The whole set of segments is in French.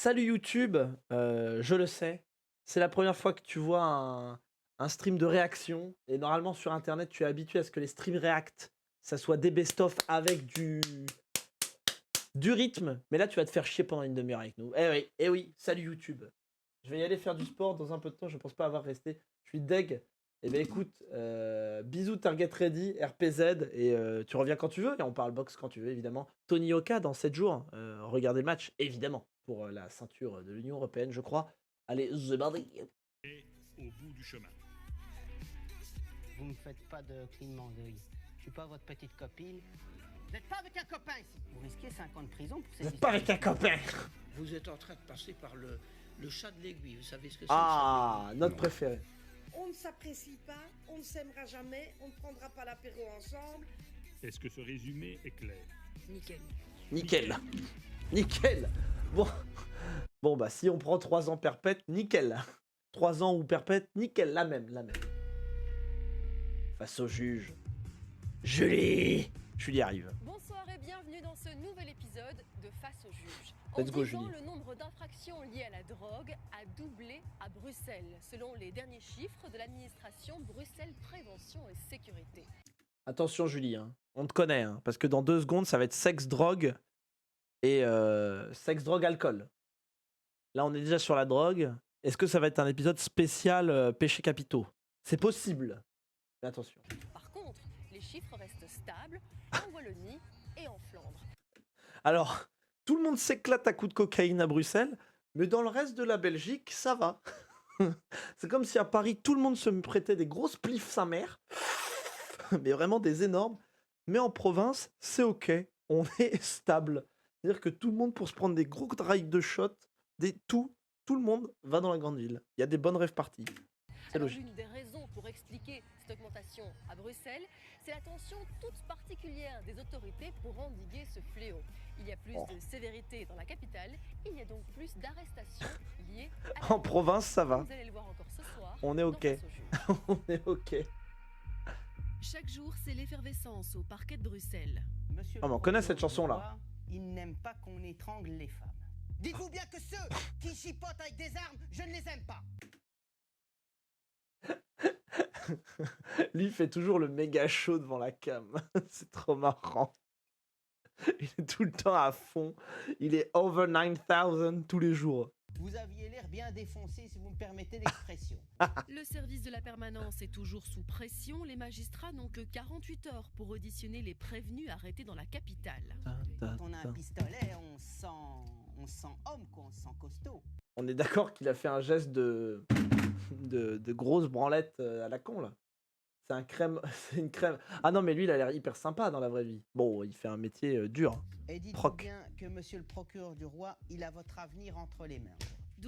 Salut YouTube, je le sais, c'est la première fois que tu vois un stream de réaction. Et normalement sur internet, tu es habitué à ce que les streams react, ça soit des best-of avec du rythme. Mais là, tu vas te faire chier pendant une demi-heure avec nous. Eh oui, salut YouTube. Je vais y aller faire du sport dans un peu de temps, je pense pas avoir resté. Je suis deg. Eh ben écoute, bisous Target Ready, RPZ, et tu reviens quand tu veux, et on parle boxe quand tu veux, évidemment. Tony Oka dans 7 jours, regardez le match, évidemment, pour la ceinture de l'Union Européenne, je crois. Allez, the body. Et au bout du chemin. Vous me faites pas de clignement d'œil. Je suis pas votre petite copine. Vous n'êtes pas avec un copain ici. Vous risquez 5 ans de prison pour ces Vous êtes pas avec un copain. Vous êtes en train de passer par le chat de l'aiguille, vous savez ce que c'est? Ah, notre préféré. On ne s'apprécie pas, on ne s'aimera jamais, on ne prendra pas l'apéro ensemble. Est-ce que ce résumé est clair? Nickel. Nickel. Nickel. Bon bah si on prend 3 ans perpète, nickel. 3 ans ou perpète, nickel, la même. Face au juge. Julie arrive. Bonsoir et bienvenue dans ce nouvel épisode de Face au juge. Let's En go, 10 ans, Julie. le nombre d'infractions liées à la drogue a doublé à Bruxelles, selon les derniers chiffres de l'administration Bruxelles Prévention et Sécurité. Attention Julie, hein. On te connaît, hein, parce que dans 2 secondes, ça va être sexe, drogue et sexe, drogue, alcool. Là, on est déjà sur la drogue. Est-ce que ça va être un épisode spécial péchés capitaux? C'est possible. Mais attention. Par contre, les chiffres restent stables en Wallonie et en Flandre. Alors, tout le monde s'éclate à coups de cocaïne à Bruxelles, mais dans le reste de la Belgique, ça va. C'est comme si à Paris, tout le monde se prêtait des grosses spliffs sa mère, mais vraiment des énormes. Mais en province, c'est ok. On est stable. C'est-à-dire que tout le monde, pour se prendre des gros drives de shot, tout le monde va dans la grande ville. Il y a des bonnes rêves parties. C'est Alors, logique. l'une des raisons pour expliquer cette augmentation à Bruxelles, c'est l'attention toute particulière des autorités pour endiguer ce fléau. Il y a plus de sévérité dans la capitale, il y a donc plus d'arrestations liées à la En province, ça va. Vous allez le voir encore ce soir. On est dans ok. Face au juge. On est ok. Chaque jour, c'est l'effervescence au parquet de Bruxelles. Monsieur Ah, mais le on connaît procureur cette du chanson-là. roi, il n'aime pas qu'on étrangle les femmes. Dites-vous bien que ceux qui chipotent avec des armes, je ne les aime pas. Lui il fait toujours le méga show devant la cam. C'est trop marrant. Il est tout le temps à fond. Il est over 9000 tous les jours. Vous aviez l'air bien défoncé, si vous me permettez l'expression. Le service de la permanence est toujours sous pression. Les magistrats n'ont que 48 heures pour auditionner les prévenus arrêtés dans la capitale. Quand on a un pistolet, on sent homme, quoi, on se sent costaud. On est d'accord qu'il a fait un geste de grosse branlette à la con là. C'est un crème, c'est une crème. Ah non mais lui il a l'air hyper sympa dans la vraie vie. Bon, il fait un métier dur. Et dites-vous Proc. bien que monsieur le procureur du roi, il a votre avenir entre les mains.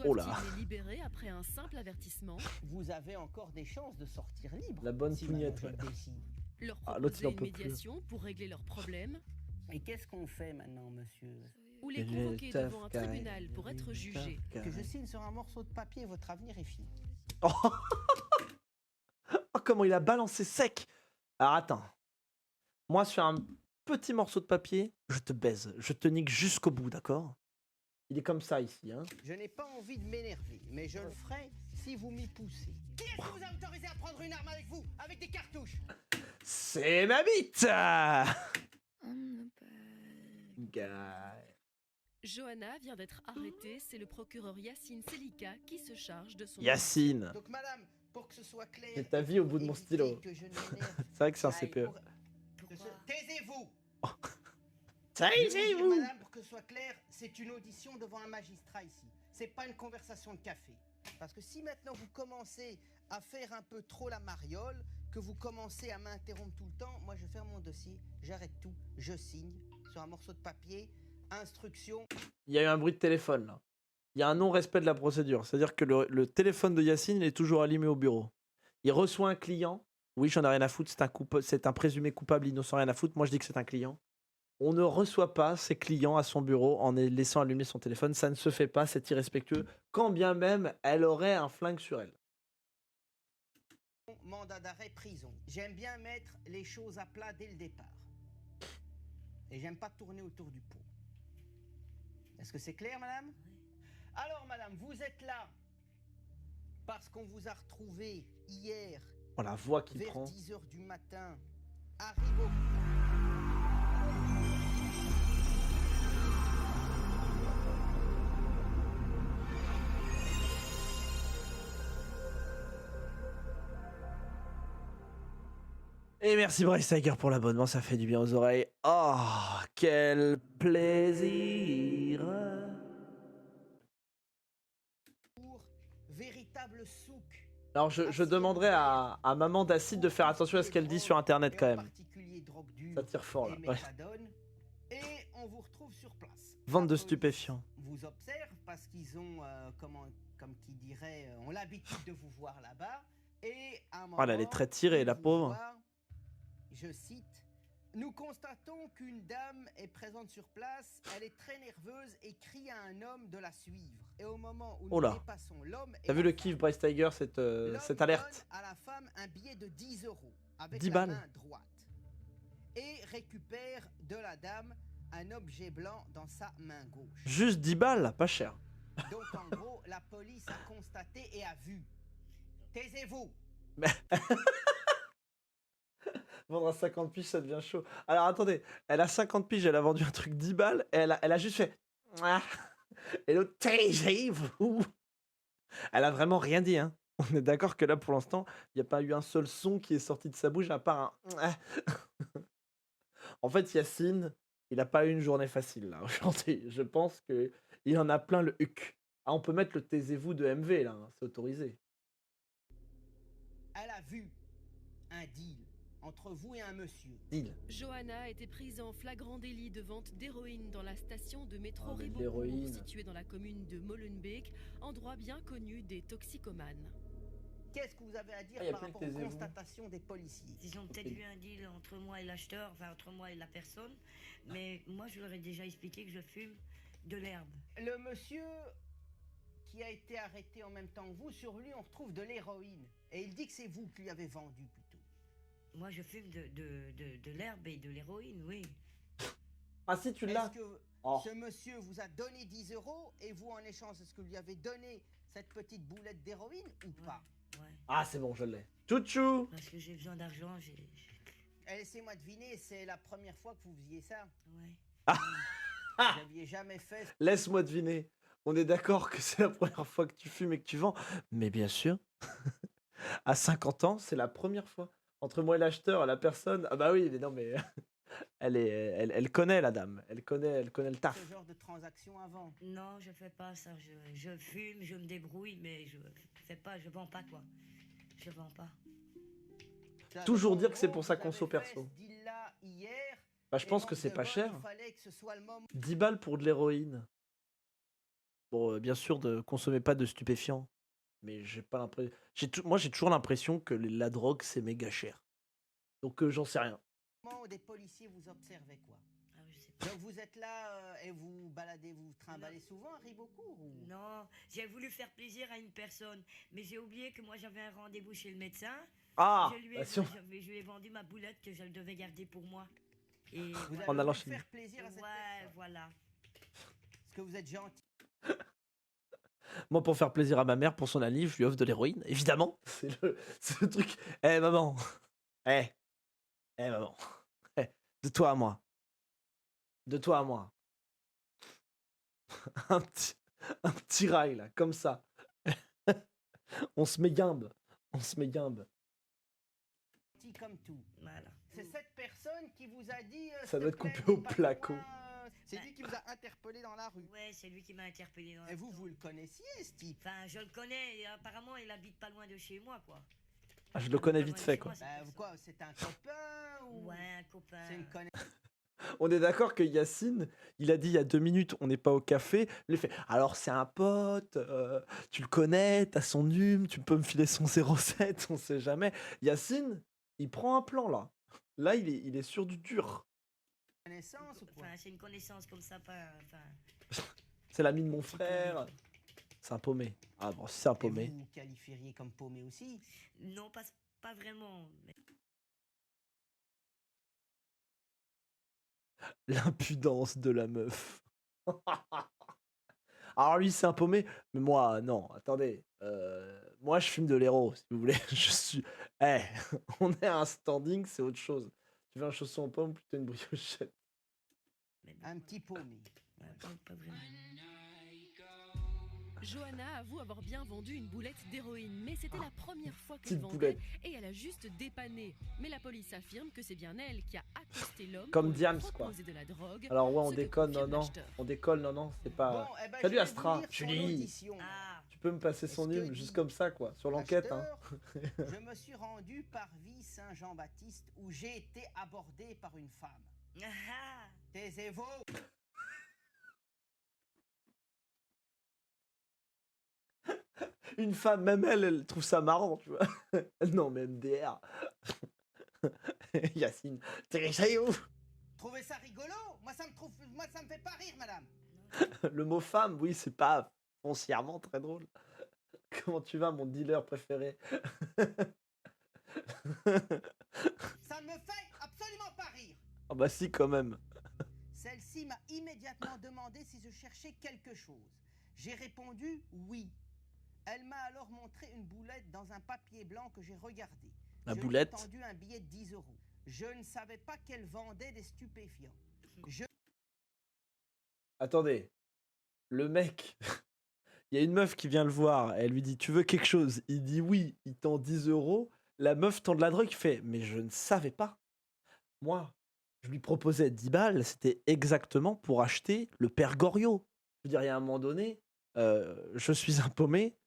Oh là. Doivent-ils les libérer après un simple avertissement? Vous avez encore des chances de sortir libre. La bonne si pougnette, Madame ouais. décide. Leur Ah, l'autre, il proposer en une peut plus. médiation pour régler leurs problèmes? Et qu'est-ce qu'on fait maintenant, monsieur? Ou les Il est convoquer tough devant un guy. tribunal pour Il être est jugés? tough Que je guy. signe sur un morceau de papier, votre avenir est fini. Oh, oh, comment il a balancé sec. Alors attends. Moi sur un petit morceau de papier, je te baise. Je te nique jusqu'au bout, d'accord? Il est comme ça ici, hein. Je n'ai pas envie de m'énerver, mais je le ferai si vous m'y poussez. Qui est-ce qui vous a autorisé à prendre une arme avec vous, avec des cartouches? C'est ma bite. Guy. Johanna vient d'être arrêtée. C'est le procureur Yacine Selika qui se charge de son Yacine. Donc madame, pour que ce soit clair... C'est ta vie au bout de mon évitez stylo. que je ne m'énerve. C'est vrai que c'est un Aïe, CPE. Taisez-vous! Taisez-vous. Madame, pour que ce soit clair, c'est une audition devant un magistrat ici. C'est pas une conversation de café. Parce que si maintenant vous commencez à faire un peu trop la mariole, que vous commencez à m'interrompre tout le temps, moi je ferme mon dossier, j'arrête tout, je signe sur un morceau de papier, instruction. Il y a eu un bruit de téléphone là. Il y a un non-respect de la procédure. C'est-à-dire que le téléphone de Yacine il est toujours allumé au bureau. Il reçoit un client. Oui, j'en ai rien à foutre. C'est un présumé coupable innocent, rien à foutre. Moi, je dis que c'est un client. On ne reçoit pas ses clients à son bureau en laissant allumer son téléphone. Ça ne se fait pas. C'est irrespectueux. Quand bien même elle aurait un flingue sur elle. Mandat d'arrêt, prison. J'aime bien mettre les choses à plat dès le départ. Et j'aime pas tourner autour du pot. Est-ce que c'est clair, madame? Alors, madame, vous êtes là parce qu'on vous a retrouvé hier Oh, la voix qu'il vers prend. 10 h du matin à Ribot. Et merci Bryce Tiger pour l'abonnement, ça fait du bien aux oreilles. Oh, quel plaisir. Pour véritable souk. Alors je demanderai à maman d'Acide de faire attention à ce qu'elle dit sur internet quand Et en même. particulier drogue dure Ça tire fort là. et Ouais. méthadone. Et on vous retrouve sur place. Vente La de police stupéfiants. vous observe parce qu'ils ont, comme qui dirait, ont l'habitude de vous voir là-bas. Et à un moment, Oh là, elle est très tirée, ils la vous pauvre. voient, je cite, nous constatons qu'une dame est présente sur place, elle est très nerveuse et crie à un homme de la suivre. Et au moment où Oh nous là. dépassons l'homme... et T'as vu la le kiff Bryce Tiger, cette l'homme alerte? donne à la femme un billet de 10 € avec 10 la balles. main droite et récupère de la dame un objet blanc dans sa main gauche. Juste 10 balles, pas cher. Donc en gros, la police a constaté et a vu. Taisez-vous. Vendre à 50 piges, ça devient chaud. Alors attendez, elle a 50 piges, elle a vendu un truc 10 balles, et elle a juste fait... Ah. Et l'autre, taisez-vous. Elle a vraiment rien dit, hein. On est d'accord que là, pour l'instant, il n'y a pas eu un seul son qui est sorti de sa bouche, à part un... Ah. En fait, Yacine, il n'a pas eu une journée facile, là, aujourd'hui. Je pense qu'il en a plein le huc. Ah, on peut mettre le taisez-vous de MV, là, hein, c'est autorisé. Elle a vu un deal entre vous et un monsieur. Deal. Johanna a été prise en flagrant délit de vente d'héroïne dans la station de métro Ah, mais de Ribeaucourt, l'héroïne. située dans la commune de Molenbeek, endroit bien connu des toxicomanes. Qu'est-ce que vous avez à dire Ah, y a par plus le rapport aux taisez-vous. constatations des policiers? Ils ont peut-être eu un deal entre moi et l'acheteur, enfin entre moi et la personne, mais moi je leur ai déjà expliqué que je fume de l'herbe. Le monsieur qui a été arrêté en même temps que vous, sur lui on retrouve de l'héroïne. Et il dit que c'est vous qui lui avez vendu plutôt. Moi je fume de l'herbe et de l'héroïne, oui. Ah si, tu Est-ce l'as. que Oh. ce monsieur vous a donné 10 € et vous en échange, est-ce que vous lui avez donné cette petite boulette d'héroïne ou pas? Ouais. Ah, c'est bon, je l'ai. Chouchou. Parce que j'ai besoin d'argent, Et laissez-moi deviner, c'est la première fois que vous faisiez ça? Ouais. Vous n'aviez jamais fait. Laisse-moi deviner. On est d'accord que c'est la première fois que tu fumes et que tu vends. Mais bien sûr, à 50 ans, c'est la première fois. Entre moi et l'acheteur, la personne... Ah bah oui, mais non, mais... elle connaît la dame. Elle connaît le taf. Ce genre de transaction avant. Non, je fais pas ça. Je fume, je me débrouille, mais je fais pas, je vends pas quoi. Je vends pas. Toujours En dire que c'est gros, pour sa vous conso avez fait perso. ce deal-là hier, Bah, je et pense que manque c'est de pas bol, cher. Il fallait que ce soit le moment. 10 balles pour de l'héroïne. Bon, bien sûr, ne consommez pas de stupéfiants. Mais j'ai pas l'impression... Moi, j'ai toujours l'impression que la drogue, c'est méga cher. Donc, j'en sais rien. Où des policiers vous observaient quoi. Ah, je sais pas. Donc vous êtes là et vous baladez, vous trimballez souvent à Ribeaucourt ou... Non, j'ai voulu faire plaisir à une personne, mais j'ai oublié que moi j'avais un rendez-vous chez le médecin. Ah, je lui ai vendu ma boulette que je devais garder pour moi. Et Vous avez En allant voulu chez faire plaisir à cette ouais, personne. voilà. Parce que vous êtes gentil. Moi, pour faire plaisir à ma mère, pour son anniv, je lui offre de l'héroïne. Évidemment, c'est le truc. Eh, maman. Eh, maman. Eh, de toi à moi. De toi à moi. un petit rail, là, comme ça. On se met guimbe. On se met guimbe. Gentil comme tout. Voilà. C'est cette personne qui vous a dit... Ça s'il doit te être plaît, coupé au n'aie pas placo. loin, c'est lui qui vous a interpellé dans la rue. Ouais, c'est lui qui m'a interpellé dans la Et vous, rue. vous le connaissiez, ce type? Enfin, je le connais et apparemment il habite pas loin de chez moi, quoi. Ah, je Il le habite connais pas vite loin de fait, chez quoi. moi, cette Bah, personne. quoi, c'est un copain ou... Ouais, un copain. C'est une connaissance. On est d'accord que Yacine, il a dit il y a 2 minutes, on n'est pas au café. Il fait alors c'est un pote, tu le connais, t'as son num, tu peux me filer son 07, on sait jamais. Yacine, il prend un plan là. Là, il est sur du dur. Connaissance ou quoi? Enfin, c'est une connaissance comme ça, pas. Enfin, C'est l'ami de mon frère. C'est un paumé. Ah bon, si c'est un Et paumé. vous qualifieriez comme paumé aussi? non, pas vraiment. Mais... L'impudence de la meuf. Alors lui, c'est un paumé, mais moi, non, attendez. Moi, je fume de l'héros, si vous voulez. Je suis... Eh, on est à un standing, c'est autre chose. Tu veux un chausson en pomme, plutôt une briochette. Mais bon, Un petit paumé. ouais, pas vraiment. Johanna avoue avoir bien vendu une boulette d'héroïne, mais c'était la première fois qu'elle Petite vendait boulette. et elle a juste dépanné. Mais la police affirme que c'est bien elle qui a accosté l'homme Comme pour lui Diams, quoi. proposer de la drogue. Alors ouais, on ce que déconne, non, confirme non. l'acheteur. On décolle, non, non, c'est pas... Bon, eh ben, Salut je vais Astra, vous lire son Julie. audition. Ah, Tu peux me passer son Est-ce que hymne, juste dit comme ça, quoi, sur l'enquête, hein. L'acheteur, je me suis rendu par vie Saint-Jean-Baptiste où j'ai été abordé par une femme. ah, Taisez-vous. Une femme, même elle trouve ça marrant, tu vois. Non, mais MDR. Yacine, taisez-vous. Trouvez ça rigolo? Moi, ça me fait pas rire, madame. Le mot femme, oui, c'est pas foncièrement très drôle. Comment tu vas, mon dealer préféré? Ça ne me fait absolument pas rire. Ah bah si, quand même. Celle-ci m'a immédiatement demandé si je cherchais quelque chose. J'ai répondu oui. Elle m'a alors montré une boulette dans un papier blanc que j'ai regardé. La Je boulette. lui ai tendu un billet de 10 €. Je ne savais pas qu'elle vendait des stupéfiants. Attendez. Le mec, il y a une meuf qui vient le voir. Elle lui dit, tu veux quelque chose? Il dit oui. Il tend 10 €. La meuf tend de la drogue. Il fait, mais je ne savais pas. Moi, je lui proposais 10 balles. C'était exactement pour acheter le père Goriot. Je veux dire, il y a un moment donné, je suis un paumé.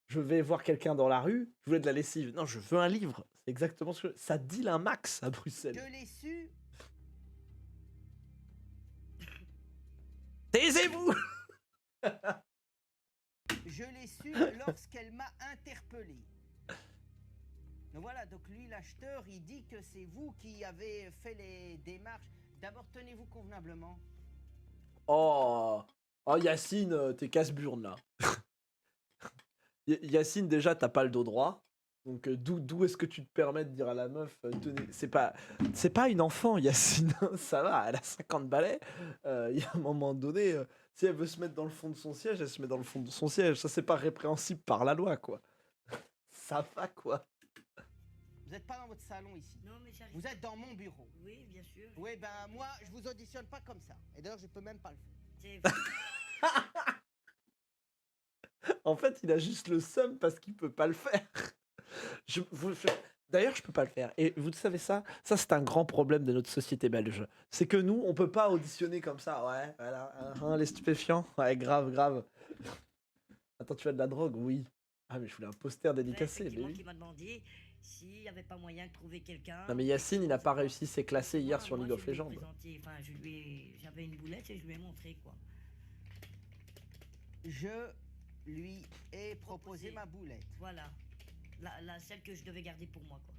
Je vais voir quelqu'un dans la rue, je voulais de la lessive. Non, je veux un livre. C'est exactement ce que... Ça deal un max à Je Bruxelles. l'ai su. Taisez-vous. Je l'ai su lorsqu'elle m'a interpellé. Donc voilà, donc lui, l'acheteur, il dit que c'est vous qui avez fait les démarches. D'abord, tenez-vous convenablement. Oh, oh Yacine, t'es casse-burne là. Yacine, déjà, t'as pas le dos droit. Donc d'où est-ce que tu te permets de dire à la meuf, tenez, c'est pas une enfant, Yacine, ça va, elle a 50 balais. Il y a un moment donné, si elle veut se mettre dans le fond de son siège, elle se met dans le fond de son siège. Ça, c'est pas répréhensible par la loi, quoi. Ça va, quoi. Vous n'êtes pas dans votre salon ici. non, mais j'arrive. Vous êtes dans mon bureau. Oui, bien sûr. Oui, ben moi, je vous auditionne pas comme ça. Et d'ailleurs, je peux même pas le faire. C'est- En fait, il a juste le seum parce qu'il peut pas le faire. D'ailleurs, je peux pas le faire. Et vous savez ça? Ça, c'est un grand problème de notre société belge. C'est que nous, on peut pas auditionner comme ça. Ouais, voilà. Les stupéfiants. Ouais, grave, grave. Attends, tu as de la drogue? Oui. Ah, mais je voulais un poster Ouais, dédicacé. Mais effectivement, oui. qui m'a demandé s'il n'y avait pas moyen de trouver quelqu'un. Non, mais Yacine, il n'a pas réussi ses classés hier Moi- sur moi, League of je lui ai Legends. présenté- Enfin, j'avais une boulette et je lui ai montré quoi. Je lui ai proposé ma boulette. Voilà. Celle que je devais garder pour moi, quoi.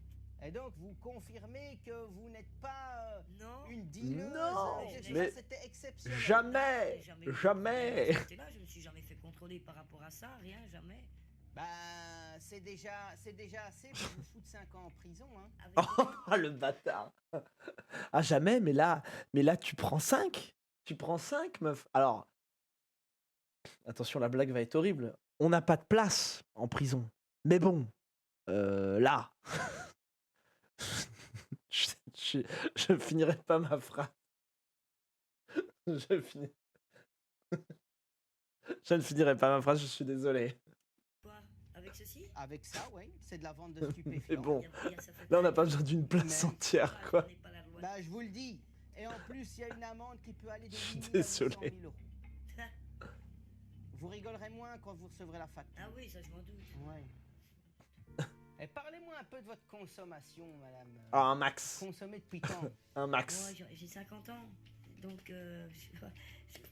Et donc, vous confirmez que vous n'êtes pas Non. une dealeuse. Non, Déjà, mais c'était exceptionnel. jamais, jamais. Là, je me suis jamais fait contrôler par rapport à ça, rien, jamais. Ben, c'est déjà assez pour vous foutre 5 ans en prison, hein. Avec- Le bâtard. Ah, jamais, mais là, tu prends 5. Tu prends 5, meuf. Alors, attention, la blague va être horrible. On n'a pas de place en prison. Mais bon, là, je finirai pas ma phrase. Je ne finirai pas ma phrase, je suis désolé. Quoi? Avec ceci? Avec ça, oui, c'est de la vente de stupéfiants. Mais bon, Ça fait là, on n'a pas- pas besoin d'une place Mais- entière, Ah, quoi. je connais pas la loi. Bah, je vous le dis. Et en plus, il y a une amende qui peut aller de 8 000 à Désolé. 800 000 €. Vous rigolerez moins quand vous recevrez la facture. Ah oui, ça je m'en doute. Ouais. Et parlez-moi un peu de votre consommation, madame. Ah, un max. Consommez depuis quand? Un max. Moi, j'ai 50 ans, donc je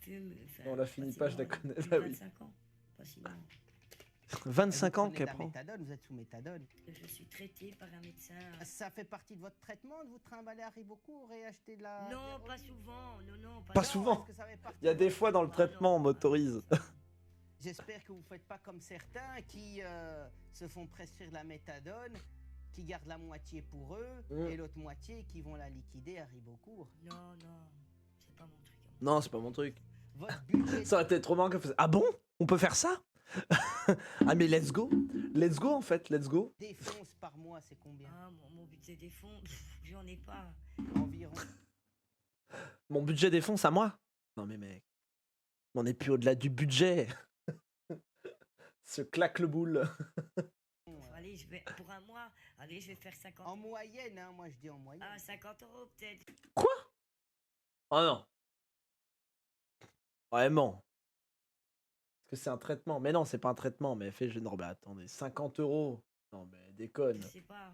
fume. Enfin, On l'a fini pas, je la facilement, connais, depuis bah oui. 25 ans, facilement. 25 Vous ans prenez de qu'elle la prend. méthadone, vous êtes sous méthadone. Je suis traité par un médecin. Ça fait partie de votre traitement de vous trimballer à Ribocourt et acheter de la. Non, de pas l'héroïne? souvent. Non, Pas Non, souvent. est-ce que ça fait partie Il y a de des votre fois dans le traitement? traitement, on m'autorise. J'espère que vous ne faites pas comme certains qui se font prescrire de la méthadone, qui gardent la moitié pour eux et l'autre moitié qui vont la liquider à Ribocourt. Non, c'est pas mon truc. Non, c'est pas mon truc. votre budget Ça aurait été trop marrant qu'elle fasse. Ah bon? On peut faire ça? Ah mais let's go. Let's go en fait, let's go. défense par mois, c'est combien? Ah, mon budget des fonds, j'en ai pas. Environ. Mon budget défonce à moi. Non mais mec, on est plus au-delà du budget. Se claque le boule. Allez, pour un mois, allez, je vais faire 50 En moyenne, hein, moi je dis en moyenne. Ah, 50 € peut-être. Quoi? Oh non. Vraiment. Est-ce que c'est un traitement? Mais non, c'est pas un traitement. Mais fait, non, mais attendez, 50 €. Non mais déconne. Je sais pas.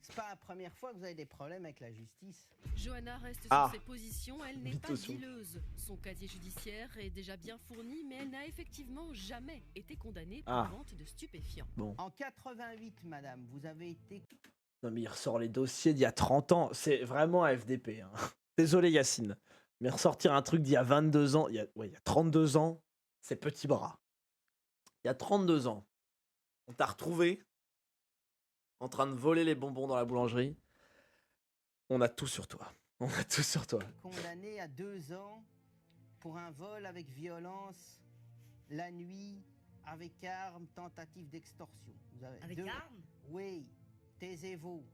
C'est pas la première fois que vous avez des problèmes avec la justice. Johanna reste sur Ah. ses positions, elle n'est pas Mytho sur- dealeuse. Son casier judiciaire est déjà bien fourni, mais elle n'a effectivement jamais été condamnée pour Ah. vente de stupéfiants. Bon. En 88, madame, vous avez été Non mais il ressort les dossiers d'il y a 30 ans. C'est vraiment un FDP. Hein. Désolé Yacine. Mais ressortir un truc d'il y a 22 ans, il y a 32 ans, c'est petit bras. Il y a 32 ans, on t'a retrouvé en train de voler les bonbons dans la boulangerie. On a tout sur toi. On a tout sur toi. condamné à 2 ans pour un vol avec violence, la nuit, avec arme, tentative d'extorsion. Vous avez Avec arme? Oui, taisez-vous.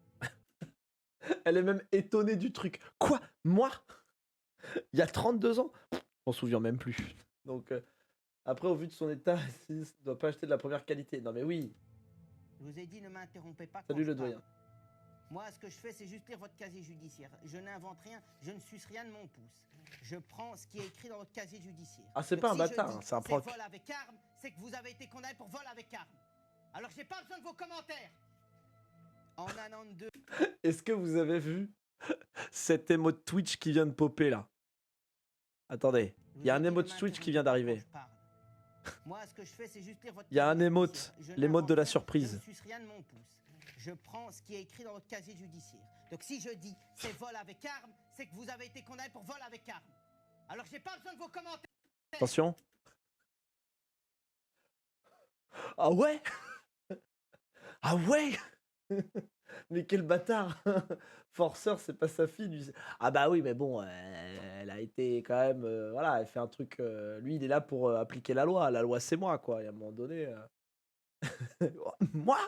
Elle est même étonnée du truc. Quoi? Moi? Il y a 32 ans? On s'en souvient même plus. Donc, après, au vu de son état, il ne doit pas acheter de la première qualité. Non mais oui. Je vous ai dit, ne m'interrompez pas. Salut quand le je parle. doyen. Moi, ce que je fais, c'est juste lire votre casier judiciaire. Je n'invente rien, je ne suce rien de mon pouce. Je prends ce qui est écrit dans votre casier judiciaire. Ah, c'est Donc, pas un si je bâtard, dis hein, c'est un proc. vol avec arme, c'est que vous avez été condamné pour vol avec arme. Alors, j'ai pas besoin de vos commentaires. En un an de deux, Est-ce que vous avez vu cet emote Twitch qui vient de popper là? Attendez, je il y a vous ai un dit, ne emote Twitch qui vient m'interrompez d'arriver. pas quand je parle. Moi, ce que je fais, c'est juste lire votre Il y a un casier emote, judiciaire. Je l'émote de la n'invente rien, surprise. Je ne suce rien de mon pouce. Je prends ce qui est écrit dans votre casier judiciaire. Donc si je dis c'est vol avec arme, c'est que vous avez été condamné pour vol avec arme. Alors j'ai pas besoin de vos commentaires. Attention. Ah ouais? Ah ouais? Mais quel bâtard! Forceur, c'est pas sa fille. Lui. Ah bah oui, mais bon, elle a été quand même... voilà, elle fait un truc... lui, il est là pour appliquer la loi. La loi, c'est moi, quoi. Et à un moment donné... Moi?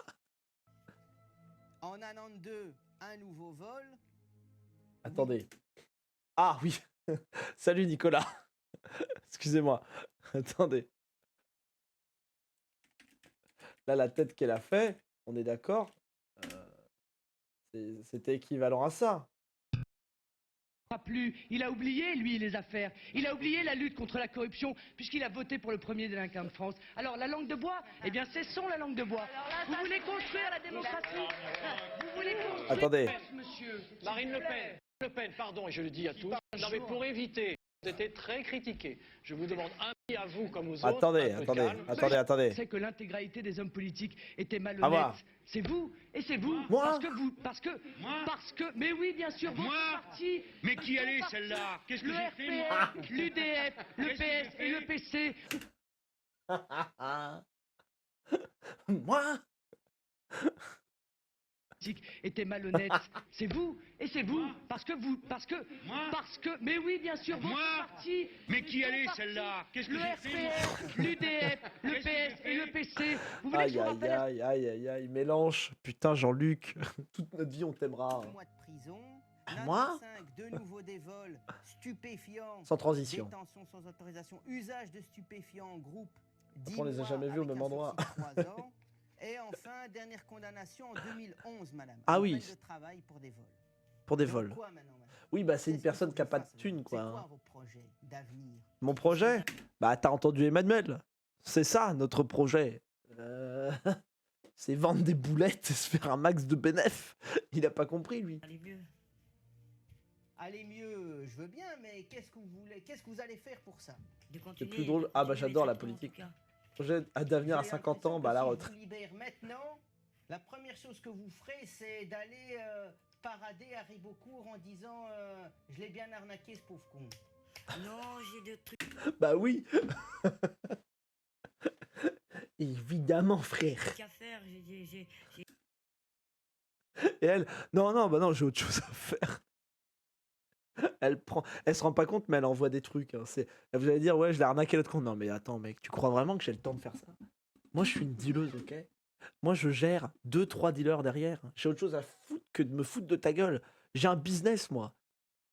En un an de deux, un nouveau vol. Attendez. Ah oui. Salut Nicolas. Excusez-moi. Attendez. Là, la tête qu'elle a fait, on est d'accord. C'était équivalent à ça. Pas plus. Il a oublié, lui, les affaires. Il a oublié la lutte contre la corruption, puisqu'il a voté pour le premier délinquant de France. Alors, la langue de bois, eh bien, cessons la langue de bois. Vous voulez construire la démocratie? Vous voulez construire... Attendez. Monsieur. Marine Le Pen. Le Pen, pardon, et je le dis à tous. Non, mais pour éviter d'être très critiqué, je vous demande un peu à vous comme aux autres. Attendez, un peu de attendez, calme. attendez. C'est que l'intégralité des hommes politiques était Ah, malhonnête. voilà. C'est vous, et c'est vous. Moi Parce que, mais oui, bien sûr, votre parti. Mais qui votre allait parti, celle-là? Qu'est-ce que Le j'ai fait, moi? RPR, l'UDF, le Qu'est-ce que j'ai PS et le fait PC. Moi? Était malhonnête. C'est vous, et c'est vous. Parce que, mais oui, bien sûr, votre parti. Mais qui votre allait parti, celle-là? Qu'est-ce que Le j'ai fait, moi? RPR, l'UDF, le Qu'est-ce que PS j'ai et le fait PC. Vous voulez que Aïe, je vous aïe, rappelle aïe, aïe, aïe, aïe, Mélange. Putain, Jean-Luc. Toute notre vie, on t'aimera. 2 mois de prison. Moi 95, de nouveau des vols, stupéfiants. Sans transition. Détention sans autorisation, usage de stupéfiants en groupe. 10 on les a mois jamais vus au avec même un endroit. sursis de 3 ans. Et enfin, dernière condamnation en 2011, madame. Ah Une oui. peine de travail pour des vols. Pour des Donc vols. quoi maintenant, madame? Oui, bah c'est une Qu'est-ce qu'il personne faut qui a que pas je de fasse, thune, madame? quoi. C'est quoi hein. vos projets d'avenir? Mon projet? Bah t'as entendu Emmanuel. C'est ça, notre projet. C'est vendre des boulettes et se faire un max de bénéf. Il a pas compris, lui. Allez mieux. Allez mieux, je veux bien, mais qu'est-ce que vous voulez? Qu'est-ce que vous allez faire pour ça? De continuer, plus drôle. de Ah, bah, continuer j'adore la les traitements, en politique. tout cas. Projet d'avenir à J'ai 50 ans, l'impression bah que la si retraite. je vous libère maintenant, la première chose que vous ferez, c'est d'aller parader à Ribeaucourt en disant je l'ai bien arnaqué ce pauvre con. Non, j'ai de trucs. Bah oui. Évidemment, frère. qu'à faire. J'ai Et elle, non, bah non, j'ai autre chose à faire. Elle se rend pas compte, mais elle envoie des trucs. Hein. Vous allez dire, ouais, je l'ai arnaqué l'autre compte. Non, mais attends, mec, tu crois vraiment que j'ai le temps de faire ça? Moi, je suis une dealeuse, ok? Moi, je gère 2-3 dealers derrière. J'ai autre chose à foutre que de me foutre de ta gueule. J'ai un business, moi.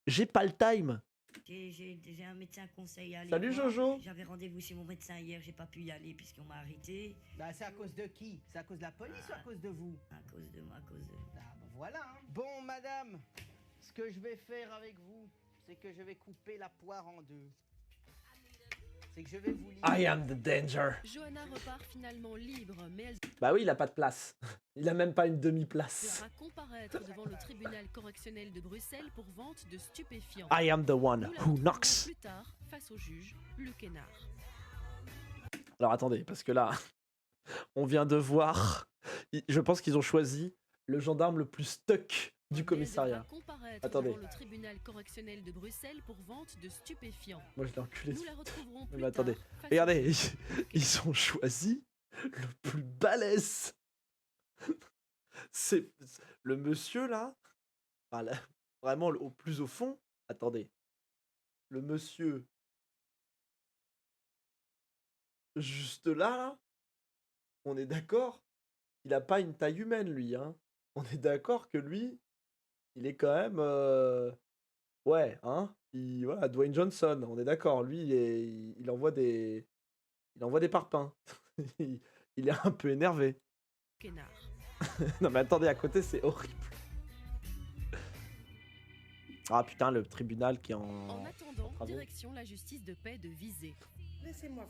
J'ai pas le time. J'ai un médecin conseil à aller Salut, voir. Jojo. J'avais rendez-vous chez mon médecin hier, j'ai pas pu y aller puisqu'on m'a arrêté. Bah, c'est à cause de qui? C'est à cause de la police ou à cause de vous? À cause de moi, à cause de... Ah, bah voilà. Hein. Bon, madame, ce que je vais faire avec vous, c'est que je vais couper la poire en deux. C'est que je vais vous I livrer. am the danger. Johanna repart finalement libre, mais elle Bah oui, il a pas de place. Il a même pas une demi-place. devra comparaître devant le tribunal correctionnel de Bruxelles pour vente de stupéfiants. I am the one Nous la who retrouverons knocks. plus tard face au juge Luc Hénard. Alors attendez, parce que là, on vient de voir. Je pense qu'ils ont choisi le gendarme le plus stuck du Elle commissariat. devra comparaître Attendez. devant le tribunal correctionnel de Bruxelles pour vente de stupéfiants. Moi, je l'ai enculé. Nous la retrouverons plus Mais attendez, tard face au regardez, juge. ils ont choisi le plus balèze. C'est le monsieur là, enfin, là, vraiment au plus au fond. Attendez, le monsieur juste là, on est d'accord, il a pas une taille humaine lui, hein. On est d'accord que lui, il est quand même, ouais, hein. Voilà, Dwayne Johnson, on est d'accord. Lui, il envoie des parpaings. il il est un peu énervé. Luc Hénard. Non mais attendez, à côté c'est horrible. Ah putain, le tribunal qui est En attendant, travaux. direction la justice de paix de Visé. Laissez-moi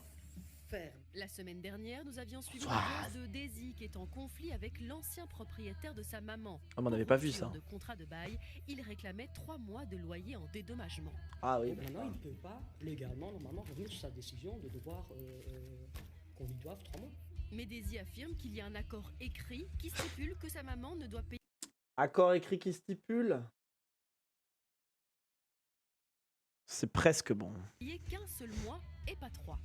faire. La semaine dernière, nous avions suivi Ah. l'audience de Daisy qui est en conflit avec l'ancien propriétaire de sa maman. Ah, mais on n'avait Pour pas vu rupture ça. de contrat de bail, il réclamait 3 mois de loyer en dédommagement. Ah oui. Maintenant, il ne peut pas légalement, normalement, revenir sur sa décision de devoir qu'on lui doive 3 mois. Mais Daisy affirme qu'il y a un accord écrit qui stipule que sa maman ne doit Accord écrit qui stipule. C'est presque bon. payer qu'un seul mois et pas 3.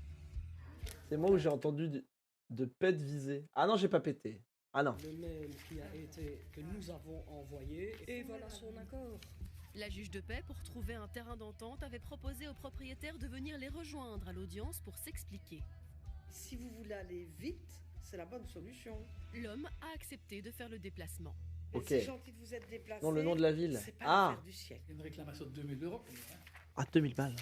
C'est moi où j'ai entendu de pète visée. Ah non, j'ai pas pété. Ah non. Le mail qui a été, que nous avons envoyé, et voilà son accord. La juge de paix, pour trouver un terrain d'entente, avait proposé au propriétaire de venir les rejoindre à l'audience pour s'expliquer. Si vous voulez aller vite, c'est la bonne solution. L'homme a accepté de faire le déplacement. Mais Ok. C'est gentil de vous être déplacé. Non, le nom de la ville. C'est pas Ah. l'affaire du siècle. Une réclamation de 2000 €. Ah, 2000 balles.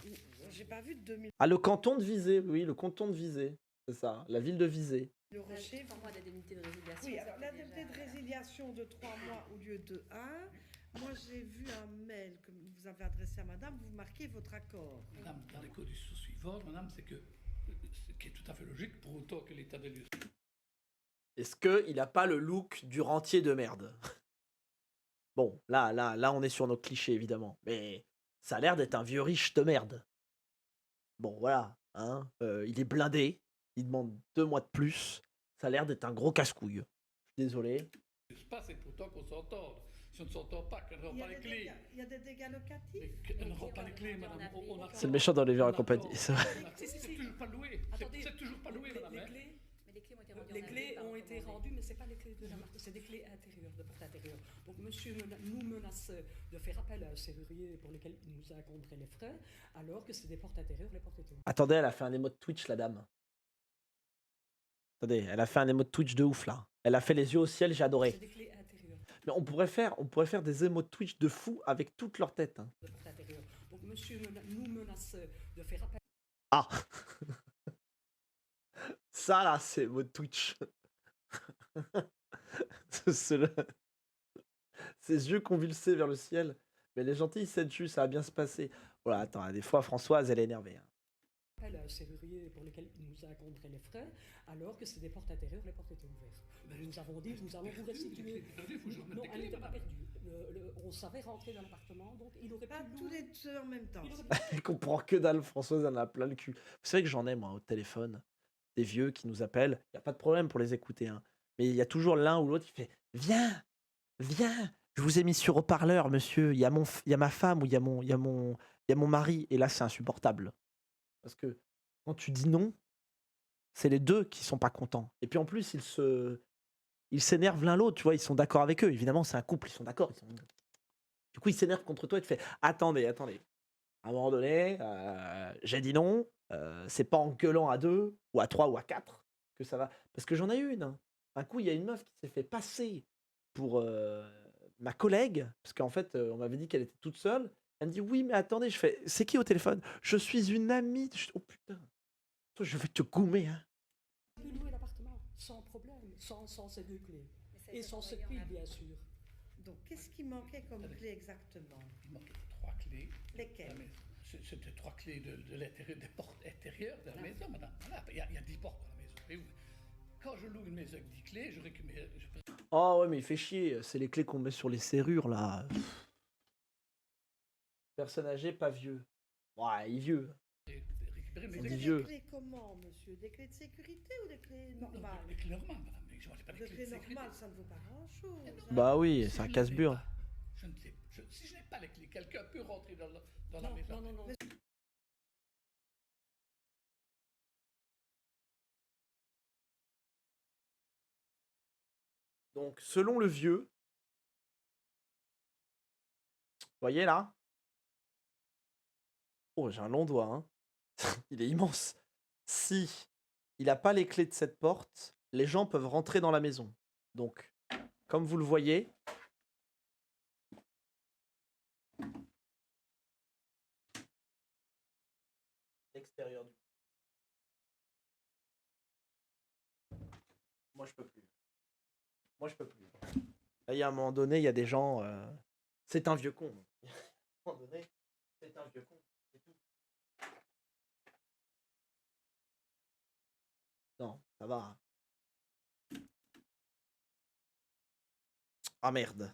J'ai pas vu de 2000 Ah, le canton de Visé. Oui, le canton de Visé. C'est ça, la ville de Visé. le rocher. 3 mois d'indemnité de résiliation. Oui, alors l'indemnité de résiliation de 3 mois au lieu de 1. Moi, j'ai vu un mail que vous avez adressé à madame, vous marquez votre accord. Madame, dans les conditions suivantes, madame, c'est que, ce qui est tout à fait logique, pour autant que l'état des lieux Est-ce qu'il a pas le look du rentier de merde? Bon, là, on est sur nos clichés, évidemment. Mais ça a l'air d'être un vieux riche de merde. Bon, voilà. Hein, il est blindé. Il demande 2 mois de plus. Ça a l'air d'être un gros casse-couille. Je suis désolé. se passe, et pourtant qu'on s'entende. Si on ne s'entend pas, qu'elle ne rend pas les clés. Il y a des dégâts locatifs. Mais qu'elle ne rend pas les clés, madame. C'est le méchant d'Oliver et compagnie. C'est vrai. C'est toujours pas loué. C'est toujours pas loué, madame. hein. Les clés ont été rendues, mais ce n'est pas les clés de la marque, c'est des clés intérieures, de porte intérieure. Donc monsieur nous menace de faire appel à un serrurier pour lequel il nous accorderait les frais, alors que c'est des portes intérieures, les portes étaient ouvertes. Attendez, elle a fait un émot de Twitch, la dame. Attendez, elle a fait un émot de Twitch de ouf, là. Elle a fait les yeux au ciel, j'ai adoré. C'est des clés intérieures, Mais on pourrait faire des émots de Twitch de fou avec toute leur tête. Hein. de porte intérieure. Donc monsieur nous menace de faire appel. Ah ça là, c'est mode Twitch. C'est Ses yeux convulsés vers le ciel. Mais les gentils, c'est dessus, ça va bien se passer. Voilà, attends, des fois, Françoise, elle est énervée. Hein. Appel à un serrurier pour lequel il nous accorderait les frais, alors que c'est des portes intérieures, les portes étaient ouvertes. Mais nous avons dit, nous allons vous restituer. Non, elle n'était pas perdue. On savait rentrer dans l'appartement, donc il aurait Pas pu tous les deux en même temps. Elle comprend que dalle, Françoise, elle en a plein le cul. Vous savez que j'en ai, moi, au téléphone, des vieux qui nous appellent. Il n'y a pas de problème pour les écouter. Hein. Mais il y a toujours l'un ou l'autre qui fait « Viens, viens, je vous ai mis sur haut-parleur, monsieur. Il y a ma femme ou il y a mon mari. » Et là, c'est insupportable. Parce que quand tu dis non, c'est les deux qui sont pas contents. Et puis en plus, ils s'énervent l'un l'autre, tu vois, ils sont d'accord avec eux. Évidemment, c'est un couple, ils sont d'accord. Du coup, ils s'énervent contre toi et tu fais « Attendez. À un moment donné, j'ai dit non. C'est pas en gueulant à 2 ou à 3 ou à 4 que ça va. Parce que j'en ai une, hein. Un coup, il y a une meuf qui s'est fait passer pour ma collègue, parce qu'en fait, on m'avait dit qu'elle était toute seule. Elle me dit oui, mais attendez, je fais c'est qui au téléphone? Je suis une amie. Oh putain, toi, je vais te goumer, hein. On peut louer l'appartement sans problème, sans ces 2 clés. Et sans cette pile, bien sûr. Donc, qu'est-ce qui manquait comme clé exactement? Il manquait 3 clés. Lesquelles? C'était 3 clés de l'intérieur, des portes intérieures de la maison, madame. Voilà, il y a 10 portes dans la maison. Et quand je loue une maison avec 10 clés, je récupère. Oh ouais, mais il fait chier. C'est les clés qu'on met sur les serrures, là. Personne âgée, pas vieux. Ouais, il est vieux. Récupérer mes C'était dit des vieux. clés comment, monsieur? Des clés de sécurité ou des clés normales? Les clés normales, madame. Mais je ne pas Des les clés clés de sécurité. normales, ça ne vaut pas grand-chose. hein. Bah oui, Si c'est je un ne les ai casse-burne. pas, je ne sais. Si je n'ai pas les clés, quelqu'un peut rentrer dans la maison. Non. Donc, selon le vieux, vous voyez là? Oh, j'ai un long doigt, hein. Il est immense. Si il n'a pas les clés de cette porte, les gens peuvent rentrer dans la maison. Donc, comme vous le voyez, l'extérieur du. Moi, je peux plus. Moi, je peux plus. Là, il y a un moment donné, il y a des gens. C'est un vieux con. À un moment donné, c'est un vieux con. C'est tout. Non, ça va. Ah merde.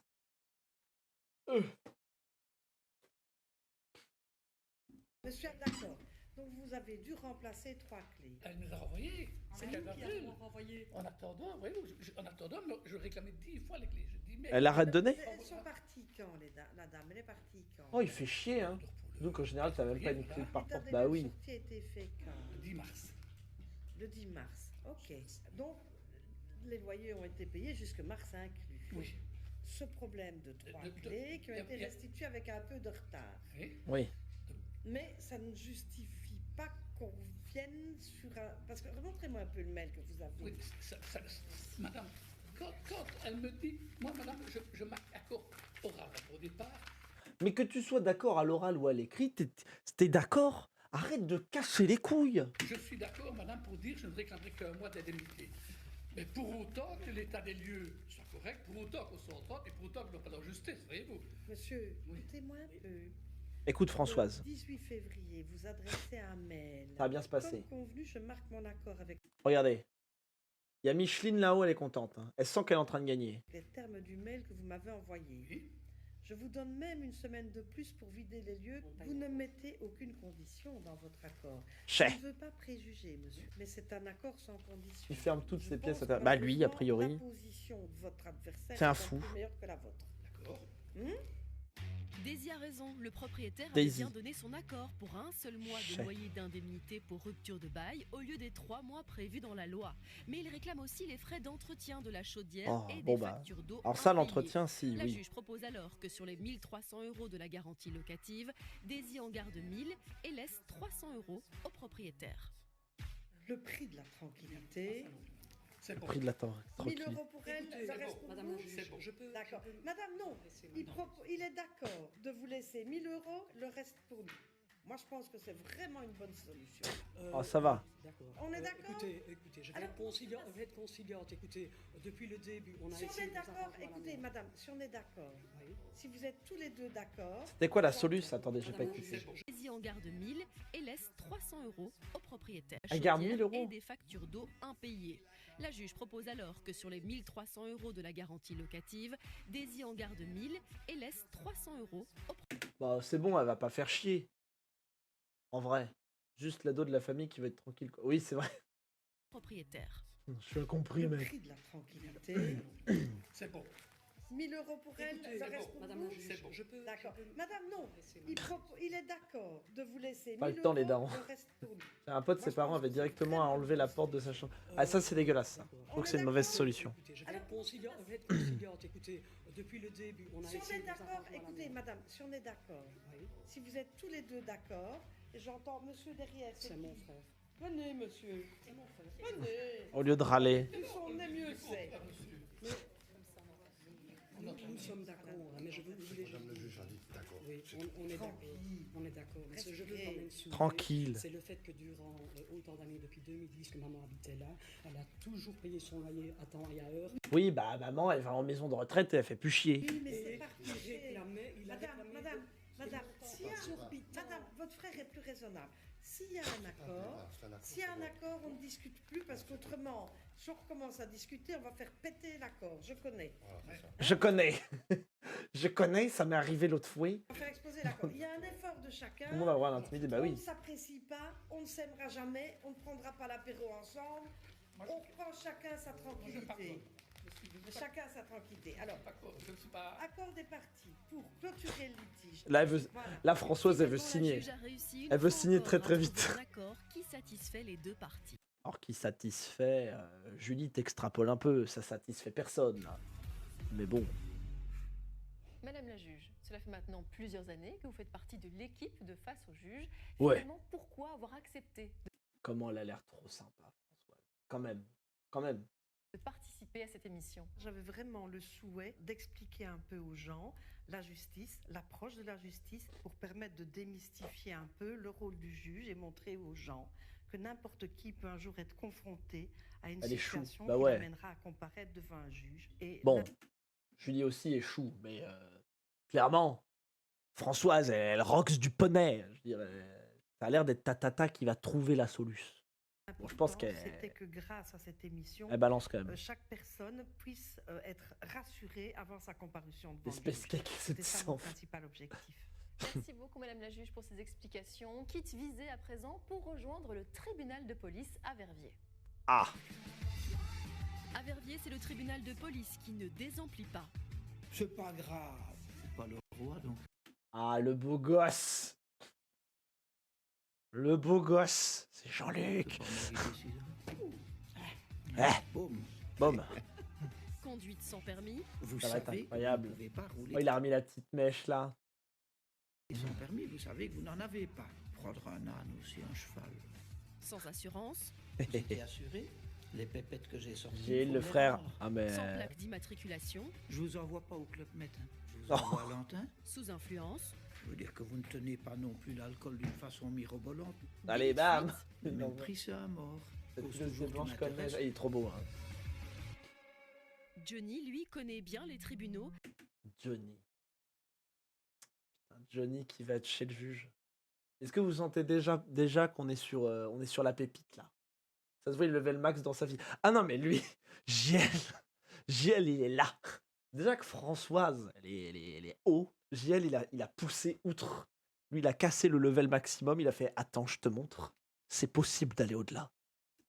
Monsieur, d'accord. Donc, vous avez dû remplacer 3 clés. Elle nous a renvoyés. C'est qu'elle a vu. renvoyé. En attendant, voyez-vous, en attendant, je réclamais 10 fois les clés. Je dis, mais Elle arrête de donner. Elles sont parties quand, la dame? Elle est partie quand? Oh, il fait chier, hein. Donc, en général, t'as même pas une clé par L'état porte. des Bah lieux de oui. sortie a été fait quand? le 10 mars. Le 10 mars. Ok. Donc, les loyers ont été payés jusque mars inclus. Oui. Ce problème de 3 de- clés qui ont y a- été y a- restituées avec un peu de retard. Oui. Oui. Mais ça ne justifie pas qu'on vienne sur un... Parce que remontrez-moi un peu le mail que vous avez. Oui, madame, quand elle me dit, moi, madame, je m'accorde oral au départ. Mais que tu sois d'accord à l'oral ou à l'écrit, t'es d'accord? Arrête de casser les couilles. Je suis d'accord, madame, pour dire que je ne réclamerai qu'un mois d'indemnité. Mais pour autant que l'état des lieux soit correct, pour autant qu'on soit en droit et pour autant que l'on pas la justice, voyez-vous. Monsieur, Oui. écoutez-moi un peu. Écoute, Françoise, Le 18 février, vous adressez un mail. ça va bien se passer. Comme convenu, je marque mon accord avec Regardez. Il y a Micheline là-haut, elle est contente, hein. Elle sent qu'elle est en train de gagner. les termes du mail que vous m'avez envoyé. Oui. Je vous donne même une semaine de plus pour vider les lieux. Vous ne mettez aucune condition dans votre accord. Je Chais. ne veux pas préjuger, monsieur, mais c'est un accord sans condition. Il ferme toutes Je ses pièces. pense à Bah lui, a malheureusement, priori. La position de votre adversaire C'est un est fou. peu meilleure que la vôtre. D'accord. Daisy a raison, le propriétaire Daisy. avait bien donné son accord pour un seul mois de Chais. loyer d'indemnité pour rupture de bail au lieu des 3 mois prévus dans la loi. Mais il réclame aussi les frais d'entretien de la chaudière Oh, et bon des bah. factures d'eau. Alors ça, impayées. l'entretien, si, La oui. juge propose alors que sur les 1300 € de la garantie locative, Daisy en garde 1000 et laisse 300 € au propriétaire. Le prix de la tranquillité. C'est Le bon. prix de la 1000 tranquille. euros pour elle, Écoutez, ça c'est reste bon, pour madame vous. la juge, je peux... D'accord. je peux- Madame, non. Laissez, Il, madame. il est d'accord de vous laisser 1000 euros, le reste pour nous. Moi, je pense que c'est vraiment une bonne solution. Ah, ça va. D'accord. On est d'accord? Écoutez, je vais être conciliante. Écoutez, depuis le début, on a Si on essayé est de d'accord, s'arranger à la écoutez, maison. madame, si on est d'accord, Oui. si vous êtes tous les deux d'accord, C'était quoi la soluce? Attendez, j'ai pas Madame la écouté. juge, Daisy en garde 1000 et laisse 300 € au propriétaire. Elle garde Chaudière 1000 euros? Et des factures d'eau impayées. La juge propose alors que sur les 1300 € de la garantie locative, Daisy en garde 1000 et laisse 300 € au Bah c'est bon, elle va pas faire chier. En vrai. Juste l'ado de la famille qui va être tranquille, quoi. Oui, c'est vrai. propriétaire. Je suis compris, le mec. prix de la tranquillité, C'est bon. 1000 euros pour elle, Écoutez, ça c'est reste bon, pour madame vous. la juge, je peux... D'accord. je peux- Madame, non. Laissez, Il, madame. il est d'accord de vous laisser Pas 1000 le temps, les euros, darons. le reste pour nous. Un pote, Moi, ses je parents pense avaient que directement c'est à enlever la porte de sa chambre. Ah ça c'est dégueulasse ça. Je trouve que c'est une mauvaise solution. Écoutez, je vais être conciliante. Écoutez, Depuis le début, on a Si on essayé est de d'accord, savoir la écoutez, main. madame, si on est d'accord, si vous êtes tous les deux d'accord, et j'entends monsieur derrière, C'est qui mon frère. Venez, monsieur. C'est mon frère. Venez. Au lieu de râler. Plus on est, mieux c'est. Nous sommes d'accord, hein, mais je voulais juste dire. Oui, on est d'accord. On est d'accord. Mais ce que je veux quand même souligner, Tranquille. c'est le fait que durant autant d'années, depuis 2010 que maman habitait là, elle a toujours payé son loyer à temps et à heure. Oui, bah maman, elle va en maison de retraite et elle fait plus chier. Oui, mais c'est Et parti. il réclamait, il a réclamé Madame, votre frère est plus raisonnable. S'il y a un accord, on ne discute plus parce qu'autrement, si on recommence à discuter, on va faire péter l'accord. Je connais. Je connais. Je connais, ça m'est arrivé l'autre fois. On va faire exploser l'accord. Il y a un effort de chacun. Tout le monde va voir l'intimidé, bah On oui. ne s'apprécie pas, on ne s'aimera jamais, on ne prendra pas l'apéro ensemble. On reprend chacun sa tranquillité. Chacun sa tranquillité. Alors, accord des parties pour clôturer le litige. Là, là Françoise, elle veut Finalement, la signer. juge a réussi une Elle veut fois signer encore très à très trouver vite. un accord qui satisfait les deux parties. Alors qui satisfait, Julie t'extrapole un peu, ça satisfait personne. Là. Mais bon, Madame la juge, cela fait maintenant plusieurs années que vous faites partie de l'équipe de Face au juge. Ouais. Finalement, pourquoi avoir accepté comment elle a l'air trop sympa, Françoise. Quand même. de participer à cette émission? J'avais vraiment le souhait d'expliquer un peu aux gens la justice, l'approche de la justice, pour permettre de démystifier un peu le rôle du juge et montrer aux gens que n'importe qui peut un jour être confronté à une Elle est chou. situation Bah qui ouais. l'amènera à comparaître devant un juge. Et Bon, Julie aussi est chou, mais clairement, Françoise, elle rocks du poney. Je veux dire, ça a l'air d'être ta tata qui va trouver la solution. Bon, je pense qu'elle c'était que grâce à cette émission, elle balance quand même. chaque personne puisse être rassurée avant sa comparution devant le Espèce juge. cake, C'était c'est ça mon sans. principal objectif. Merci beaucoup, Madame la juge, pour ces explications. Quitte visée à présent pour rejoindre le tribunal de police à Verviers. Ah, À Verviers, c'est le tribunal de police qui ne désemplit pas. C'est pas grave, c'est pas le roi donc. ah, le beau gosse. Le beau gosse, c'est Jean-Luc. Boum. Boum. Conduite sans permis. Vous Ça va être savez que incroyable. vous ne pouvez pas rouler Oh, il a remis la petite mèche là. sans permis, vous savez que vous n'en avez pas. Prendre un âne aussi, un cheval. Sans assurance. Vous étiez assuré? Les pépettes que j'ai sorties. Gilles, faut le les frère. rendre. Ah, mais. Sans plaque d'immatriculation. Je vous envoie pas au club médecin. Je vous Oh. envoie à Lantin. Sous influence. Ça veut dire que vous ne tenez pas non plus l'alcool d'une façon mirobolante. Allez, bam. Le Non, même prix, c'est à mort. cette Cause blouse toujours qui blanche comme m'intéresse. neige. Il est trop beau. Hein. Johnny, lui, connaît bien les tribunaux. Johnny. Putain, Johnny qui va être chez le juge. Est-ce que vous sentez déjà qu'on est sur la pépite là? Ça se voit, il levait le max dans sa vie. Ah non, mais lui, JL, il est là. Déjà que Françoise, elle est haut. JL, il a poussé outre. Lui, il a cassé le level maximum. Il a fait attends, je te montre. C'est possible d'aller au-delà.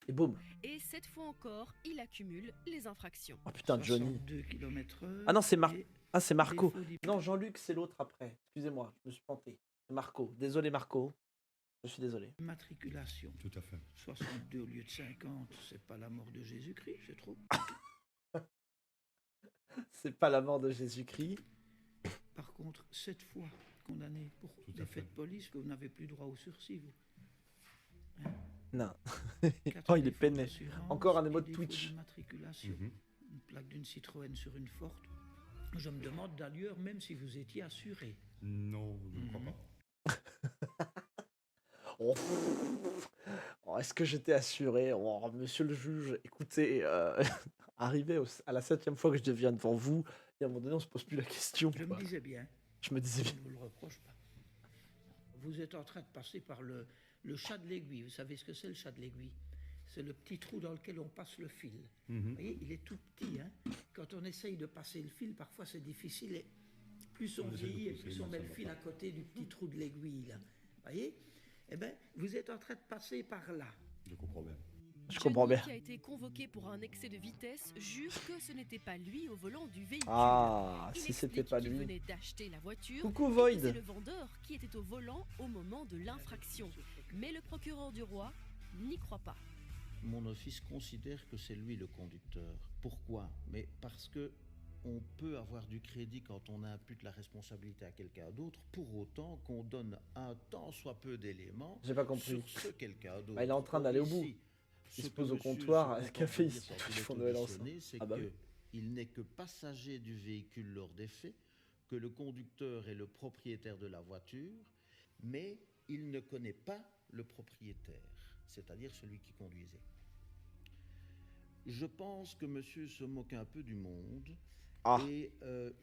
Et boum. Et cette fois encore, il accumule les infractions. Oh putain, Johnny. 62 km/h. Ah non, c'est et c'est Marco. défaut d'hyp- Non, Jean-Luc, c'est l'autre après. Excusez-moi, je me suis planté. C'est Marco. Désolé, Marco. Je suis désolé. Immatriculation. Tout à fait. 62 au lieu de 50, c'est pas la mort de Jésus-Christ, c'est trop. C'est pas la mort de Jésus-Christ. Par contre, 7 fois condamné pour Tout à des fait. faits de police que vous n'avez plus droit au sursis, vous. Non. Quatre Oh, il est défauts peiné. d'assurance Encore un et émoi de défaut Twitch. d'immatriculation. Mhm. Une plaque d'une Citroën sur une Ford. Je me demande d'ailleurs même si vous étiez assuré. Non, je ne crois Mhm. pas. Oh. Oh, est-ce que j'étais assuré? Oh, monsieur le juge, écoutez, arrivé à la 7e fois que je deviens devant vous, et à un moment donné, on se pose plus la question. Je me quoi. disais bien, Je me disais je bien. ne vous le reproche pas. Vous êtes en train de passer par le chat de l'aiguille. Vous savez ce que c'est le chat de l'aiguille? C'est le petit trou dans lequel on passe le fil. Mhm. Vous voyez, il est tout petit. Hein. Quand on essaye de passer le fil, parfois c'est difficile. Et plus on On essaie de vieillit et pousser, plus on non, met ça le va fil pas. à côté du petit trou de l'aiguille. Là. Vous voyez? Eh bien, vous êtes en train de passer par là. Je comprends bien. Je comprends bien. Johnny, qui a été convoqué pour un excès de vitesse, jure que ce n'était pas lui au volant du véhicule. Ah, Il si c'était explique pas qu'il lui. venait d'acheter la voiture. Coucou, et que Void. c'est le vendeur qui était au volant au moment de l'infraction. Mais le procureur du roi n'y croit pas. Mon office considère que c'est lui le conducteur. Pourquoi? Mais parce que on peut avoir du crédit quand on impute la responsabilité à quelqu'un d'autre, pour autant qu'on donne un tant soit peu d'éléments J'ai pas compris. sur ce quelqu'un d'autre. Bah, il est en train d'aller au bout. Ici, Il ce se pose que au monsieur comptoir, se à contente café, de il dire se quand touche il du est fond de Noël ensemble. auditionné, c'est Ah bah oui. qu'il n'est que passager du véhicule lors des faits, que le conducteur est le propriétaire de la voiture, mais il ne connaît pas le propriétaire, c'est-à-dire celui qui conduisait. Je pense que monsieur se moque un peu du monde et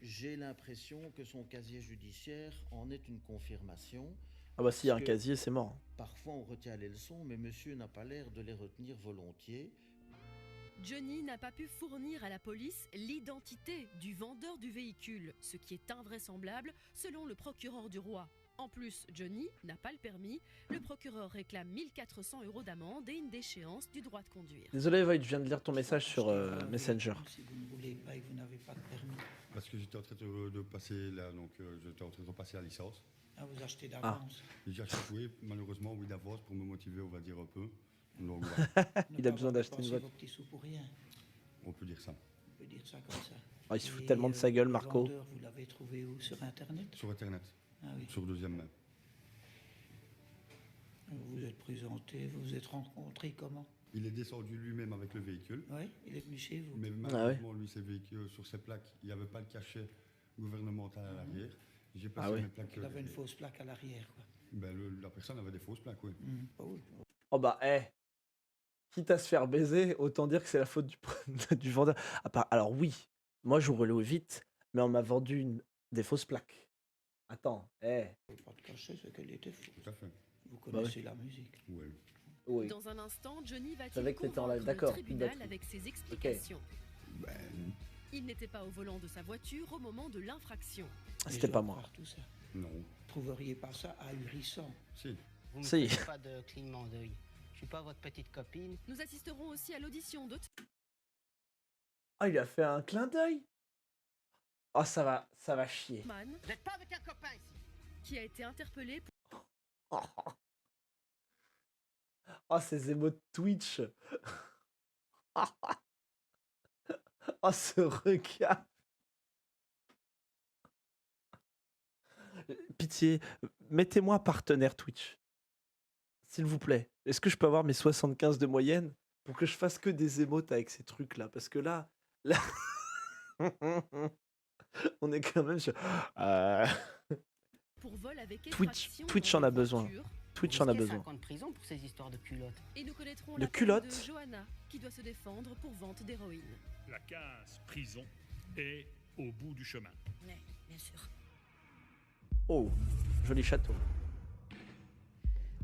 j'ai l'impression que son casier judiciaire en est une confirmation. Ah bah s'il y a un parce que casier, c'est mort. Parfois on retient les leçons, mais monsieur n'a pas l'air de les retenir volontiers. Johnny n'a pas pu fournir à la police l'identité du vendeur du véhicule, ce qui est invraisemblable selon le procureur du roi. En plus, Johnny n'a pas le permis. Le procureur réclame 1400 € d'amende et une déchéance du droit de conduire. Désolé Void, je viens de lire ton message sur Messenger. Si vous ne roulez pas et que vous n'avez pas de permis. Parce que j'étais en train de passer là, donc j'étais en train de repasser la licence. Ah, vous achetez d'avance. Et j'ai acheté, oui, malheureusement, oui, d'avance pour me motiver, on va dire un peu. Donc voilà. Il a besoin d'acheter une voiture. Vos petits sous pour rien. On peut dire ça. On peut dire ça comme ça. Oh, il se fout tellement de sa gueule, Marco. Le vendeur, vous l'avez trouvé où? Sur Internet? Sur Internet. Ah oui. Sur deuxième main. Vous vous êtes présenté, vous vous êtes rencontrés comment? Il est descendu lui-même avec le véhicule. Oui, il est venu chez vous. Mais malheureusement, lui, ses véhicules, sur ses plaques, il n'y avait pas le cachet gouvernemental à l'arrière. J'ai passé mes plaques. Il avait une fausse plaque à l'arrière, quoi. Ben, la personne avait des fausses plaques, oui. Oui. Oh bah, quitte à se faire baiser, autant dire que c'est la faute du vendeur. Alors oui, moi je roulais vite, mais on m'a vendu des fausses plaques. Attends, Pas de cachet, c'est qu'elle était fausse. Tout à fait. Vous connaissez la musique. Oui. Dans un instant, Johnny va-t-il savais que t'étais en live, convaincre le d'accord, tribunal d'accord. avec ses explications? Ben, Il n'était pas au volant de sa voiture au moment de l'infraction. C'était pas moi. Tout ça. Non. Vous trouveriez pas ça ahurissant? Si. Vous ne Si. faites pas de clignement d'œil. Je suis pas votre petite copine. Nous assisterons aussi à l'audition de Ah, il a fait un clin d'œil. Oh, ça va chier. Mann, Vous n'êtes pas avec un copain ici. qui a été interpellé pour... Oh, ces émotes Twitch. Oh, ce regard. Pitié, mettez-moi partenaire Twitch. S'il vous plaît. Est-ce que je peux avoir mes 75 de moyenne pour que je fasse que des émotes avec ces trucs-là? Parce que là... on est quand même sur... pour vol avec effraction Twitch dans en a des besoin. voitures. Twitch en a besoin. 5 ans de prison pour ces histoires de culottes. Et nous connaîtrons De la peine culottes. de Johanna, qui doit se défendre pour vente d'héroïne. La case prison est au bout du chemin. Oui, bien sûr. Oh, joli château.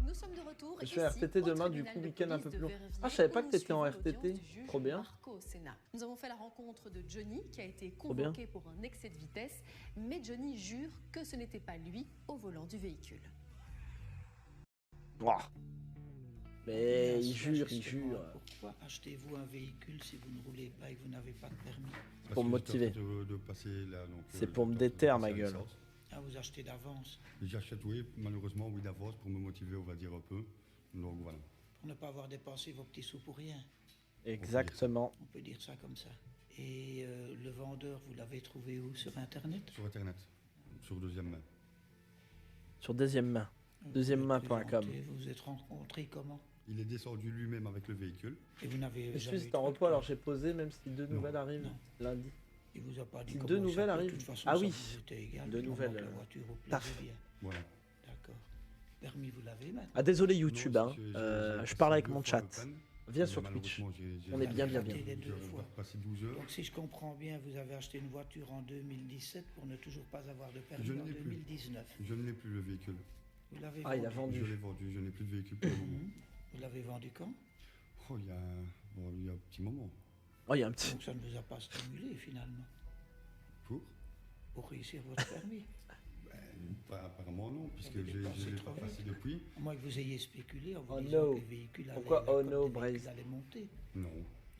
Nous sommes de retour Je suis à ici, RTT au demain, du tribunal coup, de week-end un police peu de plus long. Verviers, Ah, je savais pas où que nous t'étais en suivons RTT. l'audience du juge Trop bien. Marco au Sénat. Nous avons fait la rencontre de Johnny, qui a été Trop bien. convoqué pour un excès de vitesse, mais Johnny jure que ce n'était pas lui au volant du véhicule. Ouah. Mais il Bien sûr, jure. justement, pourquoi achetez-vous un véhicule si vous ne roulez pas et que vous n'avez pas de permis? Parce Pour me que j'étais en motiver. train de passer là, donc, C'est pour me j'étais en train de déterre, passer ma la gueule. licence. Ah, vous achetez d'avance. Et j'achète, oui, malheureusement, oui, d'avance pour me motiver, on va dire un peu. Donc voilà. Pour ne pas avoir dépensé vos petits sous pour rien. Exactement. On peut dire ça comme ça. Et le vendeur, vous l'avez trouvé où? Sur Internet? Sur Internet. Sur deuxième main. Sur deuxième main. Deuxièmemain.com. Vous vous êtes rencontrés comment? Il est descendu lui-même avec le véhicule. Et vous n'avez Je jamais suis eu en de repos, alors j'ai posé, même si deux nouvelles arrivent Non. lundi. Il vous a pas dit Si comment deux il nouvelles s'appelait, arrivent. de toute façon, Ah ça oui. vous était égal, Deux du moment nouvelles. que la voiture vous plaisait Taf. bien. Voilà. D'accord. Permis, vous l'avez maintenant? Ah, désolé YouTube, Non, hein. j'ai je passé parle avec 2 mon fois chat. le peine. Viens Mais sur Twitch. malheureusement, j'ai On est bien. les deux fois. passé 12 heures. Donc si je comprends bien, vous avez acheté une voiture en 2017 pour ne toujours pas avoir de permis Je ne en l'ai plus. 2019. Je ne l'ai plus le véhicule. Vous l'avez Ah, il a vendu. Je l'ai vendu, je n'ai plus de véhicule pour le moment. Vous l'avez vendu quand? Oh, il y a un petit moment. Oh, il y a un petit. Donc ça ne vous a pas stimulé finalement Pour réussir votre permis. Apparemment non, puisque Vous je avez ne dépensé l'ai trop pas passé vite. depuis. À moins que vous ayez spéculé en vous Oh disant no. que les véhicules allaient, Pourquoi la oh cote no, des Braze? véhicules allait monter. Non.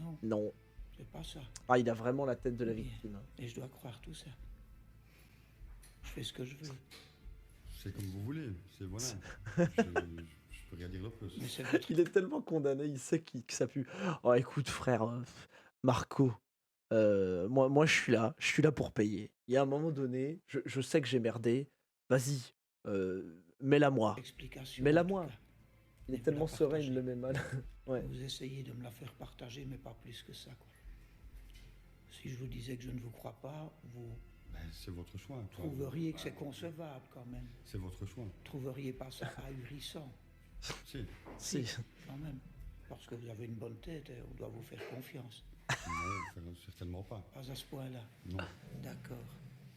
Non, Non. c'est pas ça. Ah, il a vraiment la tête de la Oui. victime. Et je dois croire tout ça. Je fais ce que je veux. C'est comme vous voulez. C'est voilà. je peux rien dire de plus. Mais c'est votre... Il est tellement condamné, il sait que ça pue. Oh, écoute, frère, Marco, Moi, je suis là pour payer. Il y a un moment donné, je sais que j'ai merdé. Vas-y, mets-la moi. Explication, Mets-la en tout moi. cas. Il Et est vous tellement la serein, il partagez. le met mal. Ouais. Vous essayez de me la faire partager, mais pas plus que ça, quoi. Si je vous disais que je ne vous crois pas, vous Ben, c'est votre choix. Toi. trouveriez que c'est concevable quand même. C'est votre choix. Trouveriez pas ça ahurissant. Si. Si. Quand même. Parce que vous avez une bonne tête, et on doit vous faire confiance. Non, certainement pas. Pas à ce point-là. Non. D'accord.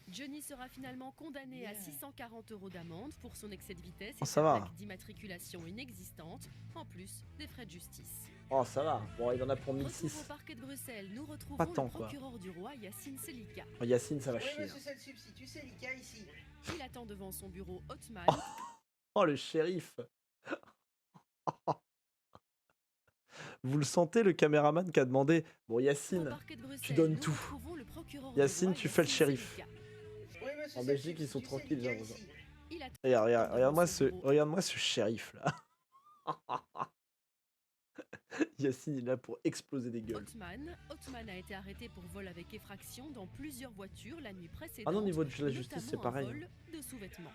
Johnny sera finalement condamné à 640 € d'amende pour son excès de vitesse et Oh, ça sa va. plaque d'immatriculation inexistante, en plus des frais de justice. Oh, ça va. Bon, il en a pour Retour 1006. au parquet de Bruxelles, nous retrouvons Pas tant, le quoi. procureur du roi Yacine Selika. Oh, Yacine, ça va Oui, chier. monsieur, c'est le substitut, c'est Lika ici. Il attend devant son bureau Hotman. Oh, le shérif. Vous le sentez, le caméraman qui a demandé bon, Au Yacine, parquet de tu Bruxelles, donnes nous tout. retrouvons le procureur du Yacine, roi tu fais le Yacine shérif. Selika. Oui, monsieur, En c'est le Belgique, ils sont substitut, c'est tranquilles, j'ai Lika l'impression. ici. Il attend Regarde-moi devant son bureau. regarde-moi ce shérif là. Yacine est là pour exploser des gueules. Hotman a été arrêté pour vol avec effraction dans plusieurs voitures la nuit précédente. Ah non, au niveau de la justice, c'est notamment un pareil. vol de sous-vêtements.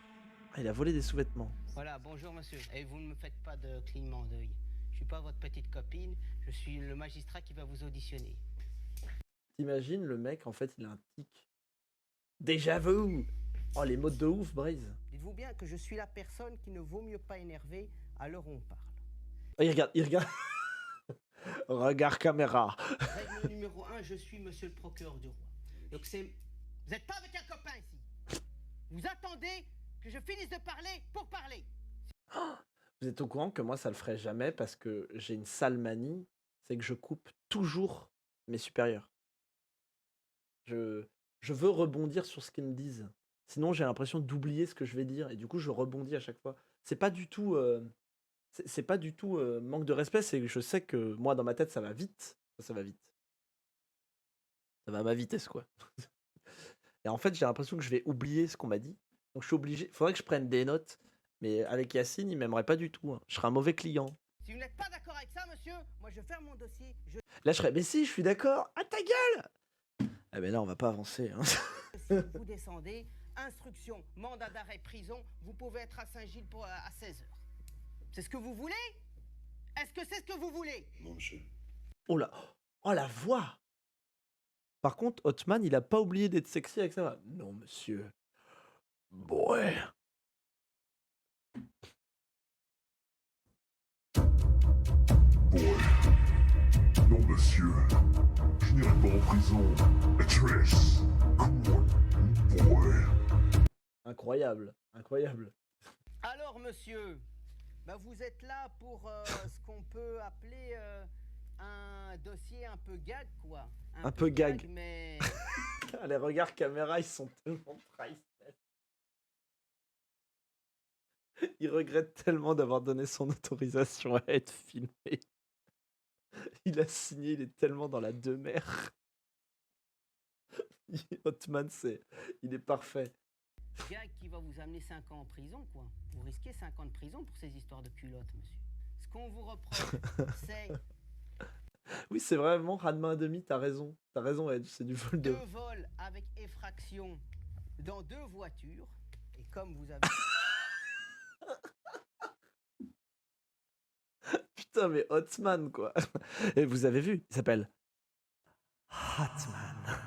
Ah, il a volé des sous-vêtements. Voilà, bonjour monsieur. Et vous ne me faites pas de clignement d'œil. Je suis pas votre petite copine, je suis le magistrat qui va vous auditionner. T'imagines, le mec, en fait, il a un tic. Déjà vu. Oh, les mots de ouf, Braze. Dites-vous bien que je suis la personne qui ne vaut mieux pas énerver à l'heure où on parle. Oh, il regarde. Regarde caméra. Règle numéro 1, je suis monsieur le procureur du roi. Donc c'est... Vous n'êtes pas avec un copain ici. Vous attendez que je finisse de parler pour parler. Vous êtes au courant que moi, ça le ferait jamais parce que j'ai une sale manie, c'est que je coupe toujours mes supérieurs. Je veux rebondir sur ce qu'ils me disent. Sinon, j'ai l'impression d'oublier ce que je vais dire et du coup, je rebondis à chaque fois. C'est pas du tout, c'est pas du tout manque de respect. C'est que je sais que moi, dans ma tête, ça va vite. Ça va vite. Ça va à ma vitesse, quoi. Et en fait, j'ai l'impression que je vais oublier ce qu'on m'a dit. Donc, je suis obligé. Faudrait que je prenne des notes. Mais avec Yacine, il m'aimerait pas du tout. Hein. Je serais un mauvais client. Si vous n'êtes pas d'accord avec ça, monsieur, moi je ferme mon dossier. Là, je serais, mais si, je suis d'accord. À ta gueule. Ah, mais là, on va pas avancer. Hein. Si vous descendez, instruction, mandat d'arrêt, prison, vous pouvez être à Saint-Gilles à 16h. C'est ce que vous voulez? Est-ce que c'est ce que vous voulez? Non, monsieur. Oh là, oh la voix. Par contre, Hotman, il a pas oublié d'être sexy avec ça. Non, monsieur. Ouais. Boy. Non, monsieur. Je n'irai pas en prison. Trace. Cool. Boy. Incroyable, incroyable. Alors, monsieur, bah, vous êtes là pour ce qu'on peut appeler un dossier un peu gag, quoi. Un peu gag. Mais... Les regards caméra, ils sont tellement priceless. Il regrette tellement d'avoir donné son autorisation à être filmé. Il a signé, il est tellement dans la demeure. Hotman, il est parfait. Gag qui va vous amener 5 ans en prison, quoi. Vous risquez 5 ans de prison pour ces histoires de culottes, monsieur. Ce qu'on vous reproche, c'est... Oui, c'est vraiment ras de main à demi, t'as raison. T'as raison, Edge, c'est du vol de... 2 vols avec effraction dans 2 voitures. Et comme vous avez... Putain, mais Hotman, quoi. Et vous avez vu, il s'appelle Hotman.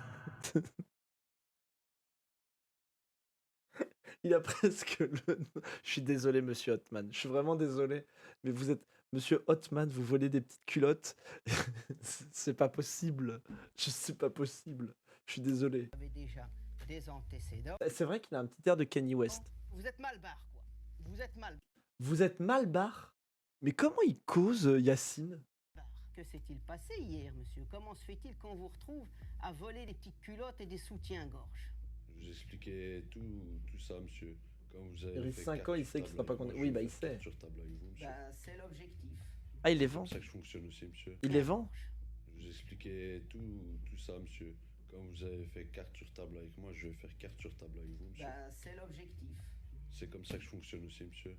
Il a presque le... Je suis désolé, monsieur Hotman. Je suis vraiment désolé. Mais vous êtes... Monsieur Hotman, vous volez des petites culottes. C'est pas possible. C'est pas possible. Je suis désolé. Vous avez déjà des antécédents. C'est vrai qu'il a un petit air de Kanye West. Vous êtes mal barre, quoi. Vous êtes mal Vous êtes mal barre? Mais comment il cause, Yacine? barre. Que s'est-il passé hier, monsieur? Comment se fait-il qu'on vous retrouve à voler des petites culottes et des soutiens-gorge? Je vous expliquais tout ça, monsieur. Quand vous avez Il a fait 5 ans, il sait qu'il sera pas condamné. Oui, bah il sait. sur table avec vous, monsieur. Ben, c'est l'objectif. Ah, il les C'est vend? comme ça que je fonctionne aussi, monsieur. Il les vend? Je vous expliquais tout ça, monsieur. Quand vous avez fait carte sur table avec moi, je vais faire carte sur table avec vous, monsieur. Ben, c'est l'objectif. C'est comme ça que je fonctionne aussi, monsieur.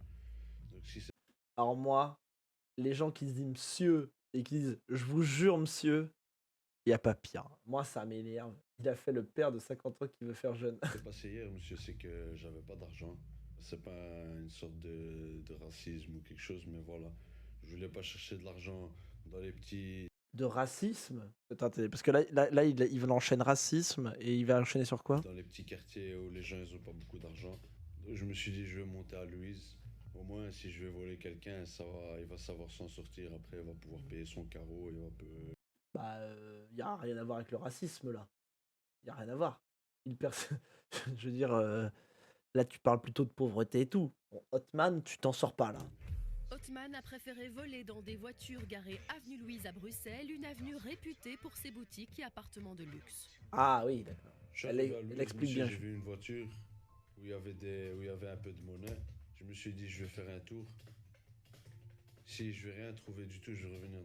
Donc si c'est... Alors moi, les gens qui se disent monsieur et qui disent je vous jure monsieur, Il n'y a pas pire. Moi, ça m'énerve. Il a fait le père de 50 ans qui veut faire jeune. C'est passé hier, monsieur, c'est que j'avais pas d'argent. C'est pas une sorte de racisme ou quelque chose, mais voilà. Je voulais pas chercher de l'argent dans les petits. De racisme? Attendez, parce que il va enchaîner racisme et il va enchaîner sur quoi? Dans les petits quartiers où les gens ils ont pas beaucoup d'argent. Donc je me suis dit je vais monter à Louise. Au moins si je vais voler quelqu'un, il va savoir s'en sortir. Après il va pouvoir payer son carreau. Bah, y a rien à voir avec le racisme là. Y a rien à voir. Je veux dire, là tu parles plutôt de pauvreté et tout. Bon, Hotman, tu t'en sors pas là. Hotman a préféré voler dans des voitures garées avenue Louise à Bruxelles, une avenue réputée pour ses boutiques et appartements de luxe. Ah oui, d'accord. Je suis Elle, arrivé à Louise, elle explique monsieur, bien. j'ai vu une voiture où il y avait un peu de monnaie. Je me suis dit je vais faire un tour. Si je vais rien trouver du tout, je vais revenir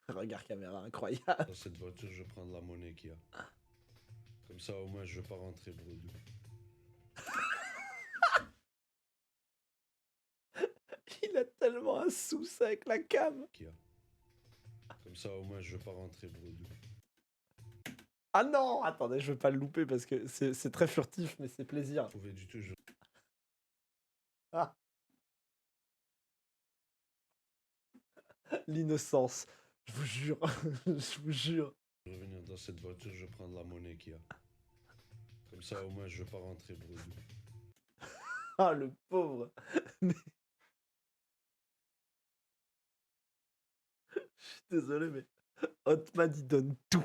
Regarde caméra, incroyable. dans cette voiture, je vais prendre la monnaie qu'il y a. Comme ça au moins je vais pas rentrer bredou. Il a tellement un sous avec la cam. Comme ça au moins je vais pas rentrer bredou. Ah non, attendez, je veux pas le louper parce que c'est très furtif, mais c'est plaisir. Trouver du tout, je... Ah. L'innocence, je vous jure, je vous jure. Je vais revenir dans cette voiture, je vais prendre la monnaie qu'il y a. Comme ça au moins je vais pas rentrer bredou. Ah le pauvre. Mais... Je suis désolé, mais Hotman il donne tout.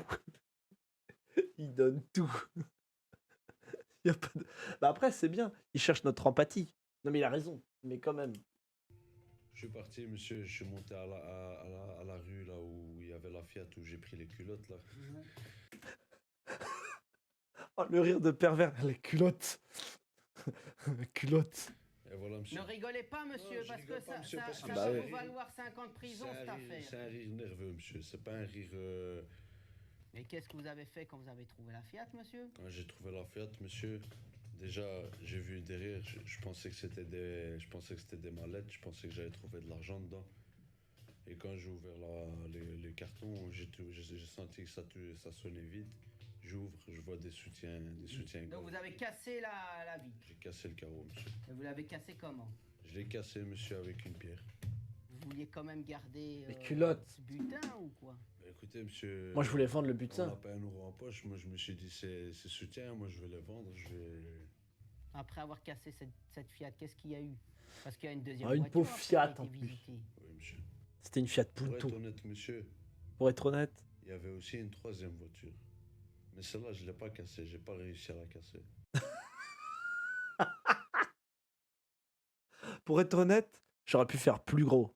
Il donne tout. Y a pas de... Bah après c'est bien, il cherche notre empathie. Non mais il a raison, mais quand même. Je suis parti, monsieur, je suis monté à la rue là où il y avait la Fiat où j'ai pris les culottes là. Oh le rire de pervers, les culottes. Culottes. Et voilà, monsieur. Ne rigolez pas, monsieur, Non, je parce que rigole pas, ça, monsieur, ça, parce ça que va c'est un vous rire- valoir 5 ans de prison, cette affaire. C'est un rire nerveux, monsieur. C'est pas un rire. Et qu'est-ce que vous avez fait quand vous avez trouvé la Fiat, monsieur? Quand j'ai trouvé la Fiat, monsieur, déjà j'ai vu derrière, je pensais que c'était des mallettes, je pensais que j'allais trouver de l'argent dedans. Et quand j'ai ouvert les cartons, j'ai senti que ça sonnait vide. J'ouvre, je vois des soutiens. Donc vous avez cassé la vitre. J'ai cassé le carreau, monsieur. Et vous l'avez cassé comment? Je l'ai cassé, monsieur, avec une pierre. Vous vouliez quand même garder Les culottes. ce butin ou quoi? Bah, écoutez, monsieur. Moi, je voulais vendre le On butin. n'a pas un euro en poche. Moi, je me suis dit, c'est soutien. Moi, je vais les vendre. Après avoir cassé cette Fiat, qu'est-ce qu'il y a eu? Parce qu'il y a une deuxième Ah, une voiture pauvre après, Fiat, qui a été en plus. visitée. Oui, monsieur. C'était une Fiat Pour Punto. être honnête, monsieur, Pour être honnête. il y avait aussi une troisième voiture. Mais celle-là, je ne l'ai pas cassée. J'ai pas réussi à la casser. Pour être honnête, j'aurais pu faire plus gros.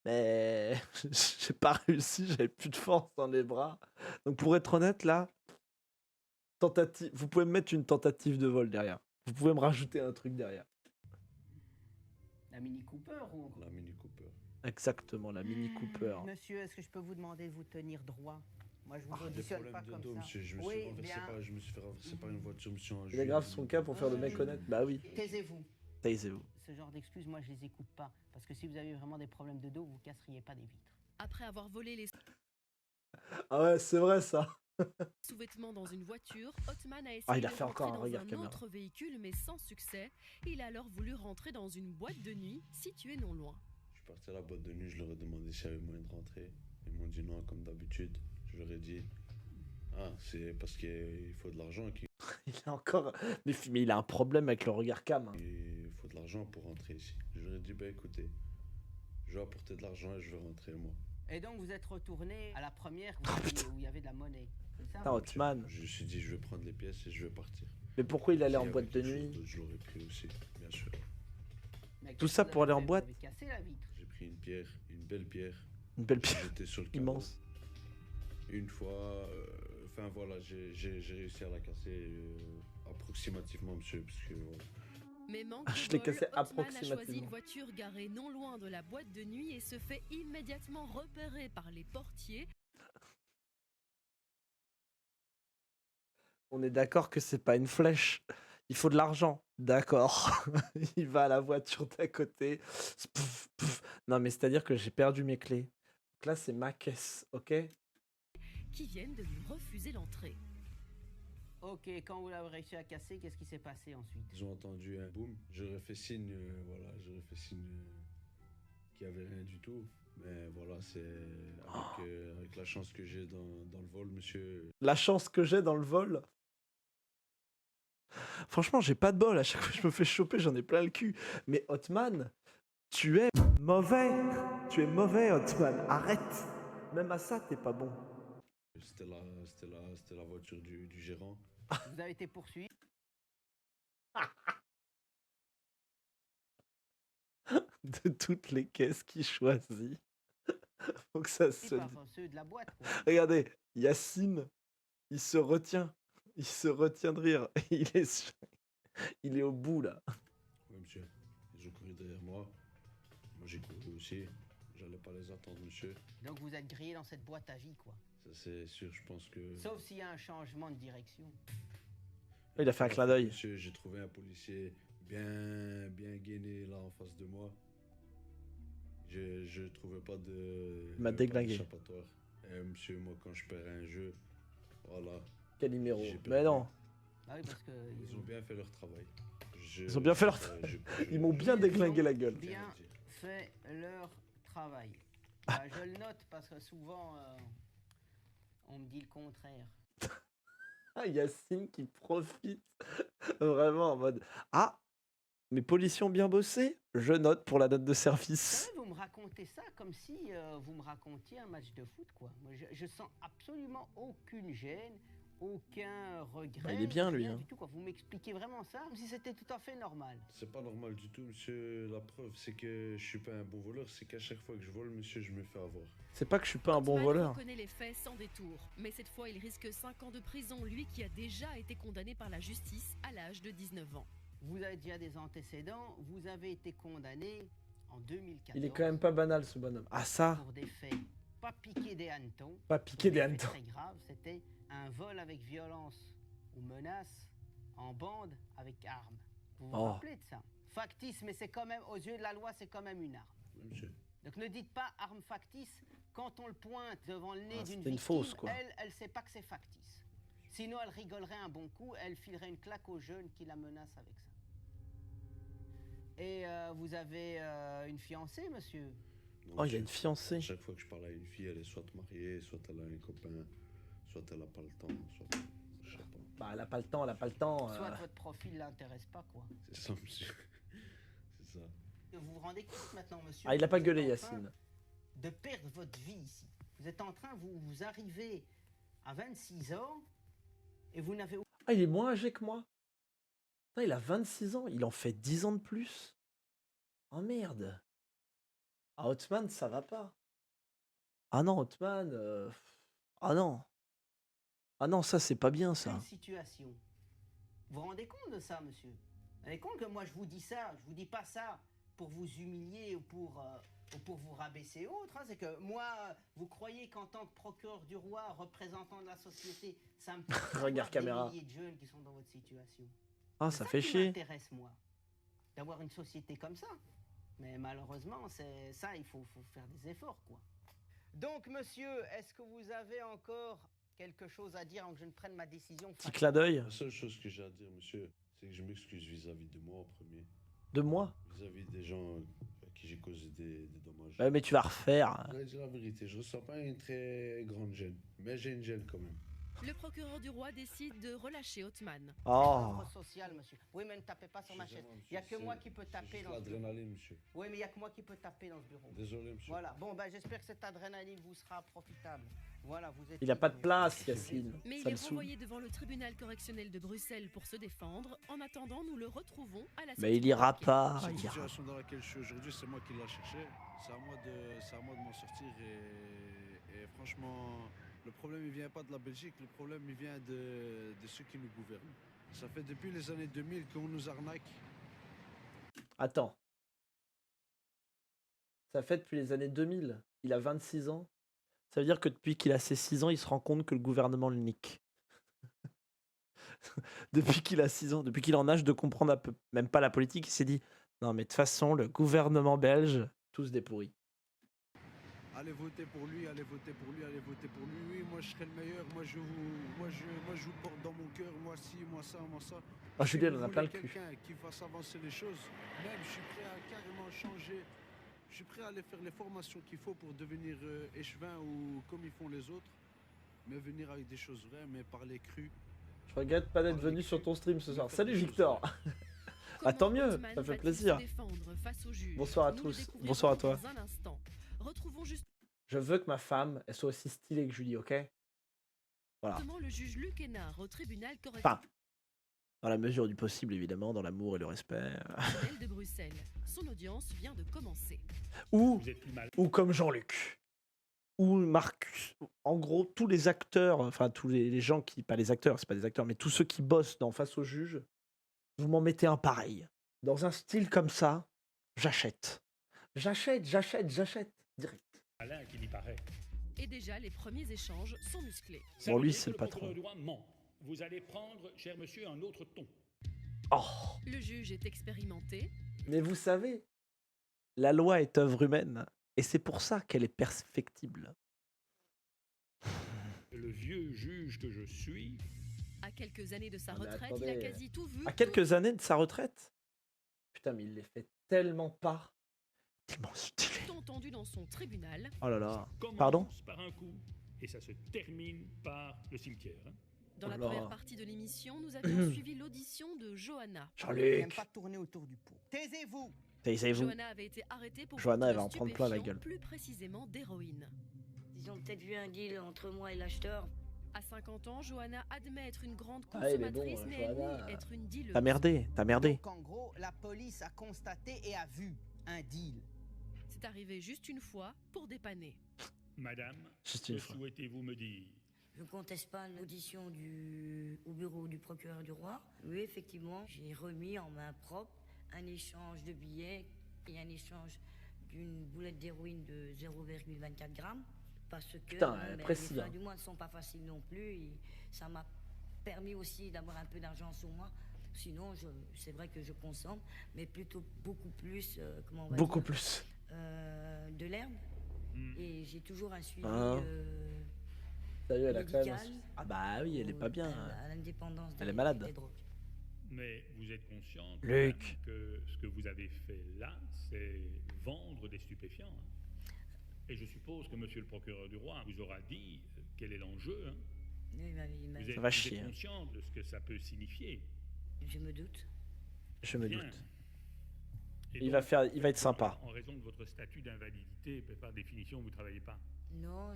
Mais j'ai pas réussi, j'avais plus de force dans les bras. Donc pour être honnête, là, tentative, vous pouvez me mettre une tentative de vol derrière. Vous pouvez me rajouter un truc derrière. La Mini Cooper ou... La Mini Cooper. Exactement, la Mini Cooper. Monsieur, est-ce que je peux vous demander de vous tenir droit? Moi, je vous Des auditionne problèmes pas de comme dos, ça. monsieur. Je me suis fait renverser par une voiture, monsieur. En Il aggrave son cas pour faire le mec honnête. Bah oui. Taisez-vous. Taisez-vous. Ce genre d'excuses, moi, je les écoute pas. Parce que si vous avez vraiment des problèmes de dos, vous casseriez pas des vitres. Après avoir volé les Ah ouais, c'est vrai ça. sous-vêtements dans une voiture, Hotman a essayé Ah, il a de fait rentrer encore un dans regard un caméra. autre véhicule, mais sans succès. Il a alors voulu rentrer dans une boîte de nuit située non loin. Je suis parti à la boîte de nuit, je leur ai demandé s'il y avait moyen de rentrer. Ils m'ont dit non, comme d'habitude. Je leur ai dit, ah, c'est parce qu'il faut de l'argent. Il a encore. Mais il a un problème avec le regard cam. Hein. Il faut de l'argent pour rentrer ici. Je leur ai dit, bah écoutez, je vais apporter de l'argent et je vais rentrer moi. Et donc, vous êtes retourné à la première où il y avait de la monnaie. C'est ça? Putain, Hotman. Je me suis dit, je vais prendre les pièces et je vais partir. Mais pourquoi il allait en S'il y boîte de avait quelque chose nuit? d'autre, je l'aurais pris aussi, bien sûr. Mais Tout qu'est-ce ça que vous pour avez aller en fait? boîte? Vous avez cassé la vitre. J'ai pris une pierre, une belle pierre. Une belle pierre. J'étais sur le carreau. Immense. Une fois, enfin voilà, j'ai réussi à la casser approximativement, monsieur, parce que voilà. Mais manque de Je l'ai bol, cassé Hotman a choisi approximativement. une voiture garée non loin de la boîte de nuit et se fait immédiatement repérer par les portiers. On est d'accord que c'est pas une flèche. Il faut de l'argent. D'accord. Il va à la voiture d'à côté. Pouf, pouf. Non, mais c'est-à-dire que j'ai perdu mes clés. Donc là, c'est ma caisse, ok? qui viennent de lui refuser l'entrée. Ok, quand vous l'avez réussi à casser, qu'est-ce qui s'est passé ensuite? Ils ont entendu un boom. J'aurais fait signe, voilà, j'aurais fait signe qu'il n'y avait rien du tout. Mais voilà, c'est avec la chance que j'ai dans le vol, monsieur. La chance que j'ai dans le vol. Franchement, j'ai pas de bol. À chaque fois que je me fais choper, j'en ai plein le cul. Mais Hotman, tu es mauvais. Tu es mauvais, Hotman. Arrête. Même à ça, t'es pas bon. C'était la voiture du gérant. Vous avez été poursuivi? De toutes les caisses qu'il choisit. Faut que ça se... Par ceux de la boîte, quoi. Regardez, Yacine, il se retient. Il se retient de rire. Il est au bout, là. Oui, monsieur. Ils ont couru derrière moi. Moi, j'ai couru aussi. J'allais pas les attendre, monsieur. Donc vous êtes grillé dans cette boîte à vie, quoi. Ça, c'est sûr, je pense que... Sauf s'il y a un changement de direction. Il a fait un clin d'œil. Monsieur, j'ai trouvé un policier bien gainé, là, en face de moi. Je trouvais pas de... Il m'a déglingué. d'échappatoire. Monsieur, moi, quand je perds un jeu, voilà. Quel numéro? J'ai perdu. Mais non. Ah oui, parce que... Ils ont bien fait leur travail. Ils ont bien fait leur travail. Ils m'ont bien déglingué la gueule. Bien fait leur travail. Bah, je le note parce que souvent, on me dit le contraire. Ah, Yacine qui profite vraiment en mode ah, mes policiers ont bien bossé, je note pour la note de service. Vous me racontez ça comme si vous me racontiez un match de foot, quoi. Moi, je sens absolument aucune gêne, aucun regret. Bah, il est bien, lui, rien hein. du tout, quoi. Vous m'expliquez vraiment ça comme si c'était tout à fait normal. C'est pas normal du tout, monsieur. La preuve, c'est que je suis pas un bon voleur. C'est qu'à chaque fois que je vole, monsieur, je me fais avoir. C'est pas que je suis pas un bon Hotman voleur. reconnaît les faits sans détour, mais cette fois il risque 5 ans de prison, lui qui a déjà été condamné par la justice à l'âge de 19 ans. Vous avez déjà des antécédents, vous avez été condamné en 2014. Il est quand même pas banal, ce bonhomme. Ah, ça, Pour des faits pas piqués des hannetons. pas piquer des faits hannetons. très grave, c'était un vol avec violence ou menace en bande avec arme. Vous vous Oh. rappelez de ça? Factice, mais c'est quand même, aux yeux de la loi, c'est quand même une arme. Oui, monsieur. Donc ne dites pas arme factice quand on le pointe devant le nez Ah, d'une c'était une victime. fausse, quoi. Elle sait pas que c'est factice. Sinon, elle rigolerait un bon coup, elle filerait une claque aux jeunes qui la menacent avec ça. Et vous avez une fiancée, monsieur? Non, Oh, il a monsieur. une fiancée. À chaque fois que je parle à une fille, elle est soit mariée, soit elle a un copain, soit elle a pas le temps, soit... Je sais pas. Bah, elle a pas le temps, elle a pas le temps. Soit votre profil l'intéresse pas, quoi. C'est ça, monsieur. C'est ça. Vous vous rendez compte maintenant, monsieur? Ah, il a pas vous gueulé, êtes en train Yacine. de perdre votre vie ici. Vous êtes en train, vous arrivez à 26 ans et vous n'avez Ah, il est moins âgé que moi. Putain, il a 26 ans, il en fait 10 ans de plus. Oh merde. Ah, Hotman, ça va pas. Ah non, Hotman. Ah non. Ah non, ça, c'est pas bien, ça. aucune situation. Vous vous rendez compte de ça, monsieur? Vous vous rendez compte que moi je vous dis ça, je vous dis pas ça pour vous humilier ou pour vous rabaisser autre. Hein. C'est que moi, vous croyez qu'en tant que procureur du roi, représentant de la société, ça me fait Regarde caméra. des milliers de jeunes qui sont dans votre situation. Ah, C'est ça fait qui chier. m'intéresse, moi, d'avoir une société comme ça. Mais malheureusement, c'est ça, il faut faire des efforts, quoi. Donc, monsieur, est-ce que vous avez encore quelque chose à dire avant que je ne prenne ma décision? Petit clin d'œil. La seule chose que j'ai à dire, monsieur, c'est que je m'excuse vis-à-vis de moi en premier. De moi. Vis-à-vis des gens à qui j'ai causé des dommages. Ouais, mais tu vas refaire. Je vais dire la vérité, je ressens pas une très grande gêne, mais j'ai une gêne quand même. Le procureur du roi décide de relâcher Hotman. Oh. Ordre social, monsieur. Oui, mais ne tapez pas sur ma chaise. Excusez-moi, Il n'y a monsieur, que moi c'est- qui peux c'est taper juste dans ce bureau. l'adrénaline, monsieur. Oui, mais il n'y a que moi qui peux taper dans ce bureau. Désolé, monsieur. Voilà. Bon, ben, j'espère que cette adrénaline vous sera profitable. Voilà, vous êtes... Il a pas de libre, place, monsieur. Yacine. Mais Ça il le est saoule. renvoyé devant le tribunal correctionnel de Bruxelles pour se défendre. En attendant, nous le retrouvons à la Mais sortie il du ira parquet. pas. Cette Il ira. situation dans laquelle je suis aujourd'hui, c'est moi qui l'ai cherché. C'est à moi de m'en sortir et franchement, le problème il vient pas de la Belgique, le problème il vient de ceux qui nous gouvernent. Ça fait depuis les années 2000 qu'on nous arnaque. Attends. Ça fait depuis les années 2000. Il a 26 ans. Ça veut dire que depuis qu'il a ses 6 ans, il se rend compte que le gouvernement le nique. Depuis qu'il a 6 ans, depuis qu'il est en âge de comprendre un peu, même pas la politique, il s'est dit non, mais de toute façon, le gouvernement belge, tous des pourris. allez voter pour lui, allez voter pour lui, allez voter pour lui. Oui, moi je serai le meilleur, moi je vous porte dans mon cœur, moi ci, moi ça, moi ça. Ah, Si Julien, vous on a voulez plein le cul. quelqu'un qui fasse avancer les choses, même je suis prêt à carrément changer. Je suis prêt à aller faire les formations qu'il faut pour devenir échevin ou comme ils font les autres. Mais venir avec des choses vraies, mais parler cru. Je regrette pas d'être venu sur ton stream ce soir. Salut Victor. Ah tant mieux, Othman ça fait va-t-il plaisir. se défendre face au juge? Bonsoir à Nous le tous. découvrirons Bonsoir à toi. dans un instant. Retrouvons Je veux que ma femme, elle soit aussi stylée que Julie, ok? Voilà. justement le juge Luc Hénard au tribunal correctionnel Enfin, dans la mesure du possible, évidemment, dans l'amour et le respect. de Bruxelles. Son audience vient de commencer. Ou comme Jean-Luc. Ou Marcus. En gros, tous les acteurs, enfin tous les gens qui... Pas les acteurs, c'est pas des acteurs, mais tous ceux qui bossent dans Face au juge, vous m'en mettez un pareil. Dans un style comme ça, j'achète. J'achète. Direct. Alain qui n'y paraît. Et déjà, les premiers échanges sont musclés. Ça Bon, veut lui, dire c'est que le patron. procureur du roi ment. Vous allez prendre, cher monsieur, un autre ton. Oh. Le juge est expérimenté. Mais vous savez, la loi est œuvre humaine. Et c'est pour ça qu'elle est perfectible. Le vieux juge que je suis. À quelques années de sa Ah, mais retraite, il a attendez. quasi tout vu. À quelques années de sa retraite. Putain, mais il les fait tellement pas. Tellement stylé. tout entendu dans son tribunal. Oh là là. Commence Pardon? par un coup et ça se termine par le cimetière. hein. Dans Oh la là. première partie de l'émission, nous avions suivi l'audition de Johanna. Jean-Luc. N'aime pas tourner autour du pot. Taisez-vous. Taisez-vous. Johanna avait été arrêtée pour Johanna, vente elle va de en prendre plein la stupéfiants, gueule. plus précisément d'héroïne. Ils ont peut-être vu un deal entre moi et l'acheteur. À 50 ans, Johanna admet être une grande Ah oui, mais bon, consommatrice, mais elle Johanna, nie être une dealeuse. T'as merdé. Donc en gros, la police a constaté et a vu un deal. C'est arrivé juste une fois pour dépanner. Madame, Juste que une fois. souhaitez-vous me dire? Je ne conteste pas l'audition au bureau du procureur du roi. Oui, effectivement, j'ai remis en main propre un échange de billets et un échange d'une boulette d'héroïne de 0,24 grammes. Parce que Putain, bon, ben, précis, les fins hein. du mois ne sont pas faciles non plus. Et ça m'a permis aussi d'avoir un peu d'argent sur moi. Sinon, c'est vrai que je consomme, mais plutôt beaucoup plus, comment on va Beaucoup dire, plus. de l'herbe. Et j'ai toujours un suivi Hein. Salut, elle a quand même. médical Ah bah oui, elle est pas bien. à l'indépendance Elle des- est malade. des drogues. Mais vous êtes conscient Luc. que ce que vous avez fait là, c'est vendre des stupéfiants. hein. Et je suppose que monsieur le procureur du roi vous aura dit quel est l'enjeu. hein. Oui, il m'a- Vous êtes, Ça va vous êtes chier, hein. conscient de ce que ça peut signifier. Je me doute. Je me Bien. doute. Et Il donc, va être sympa. En raison de votre statut d'invalidité, par définition, vous ne travaillez pas. Non,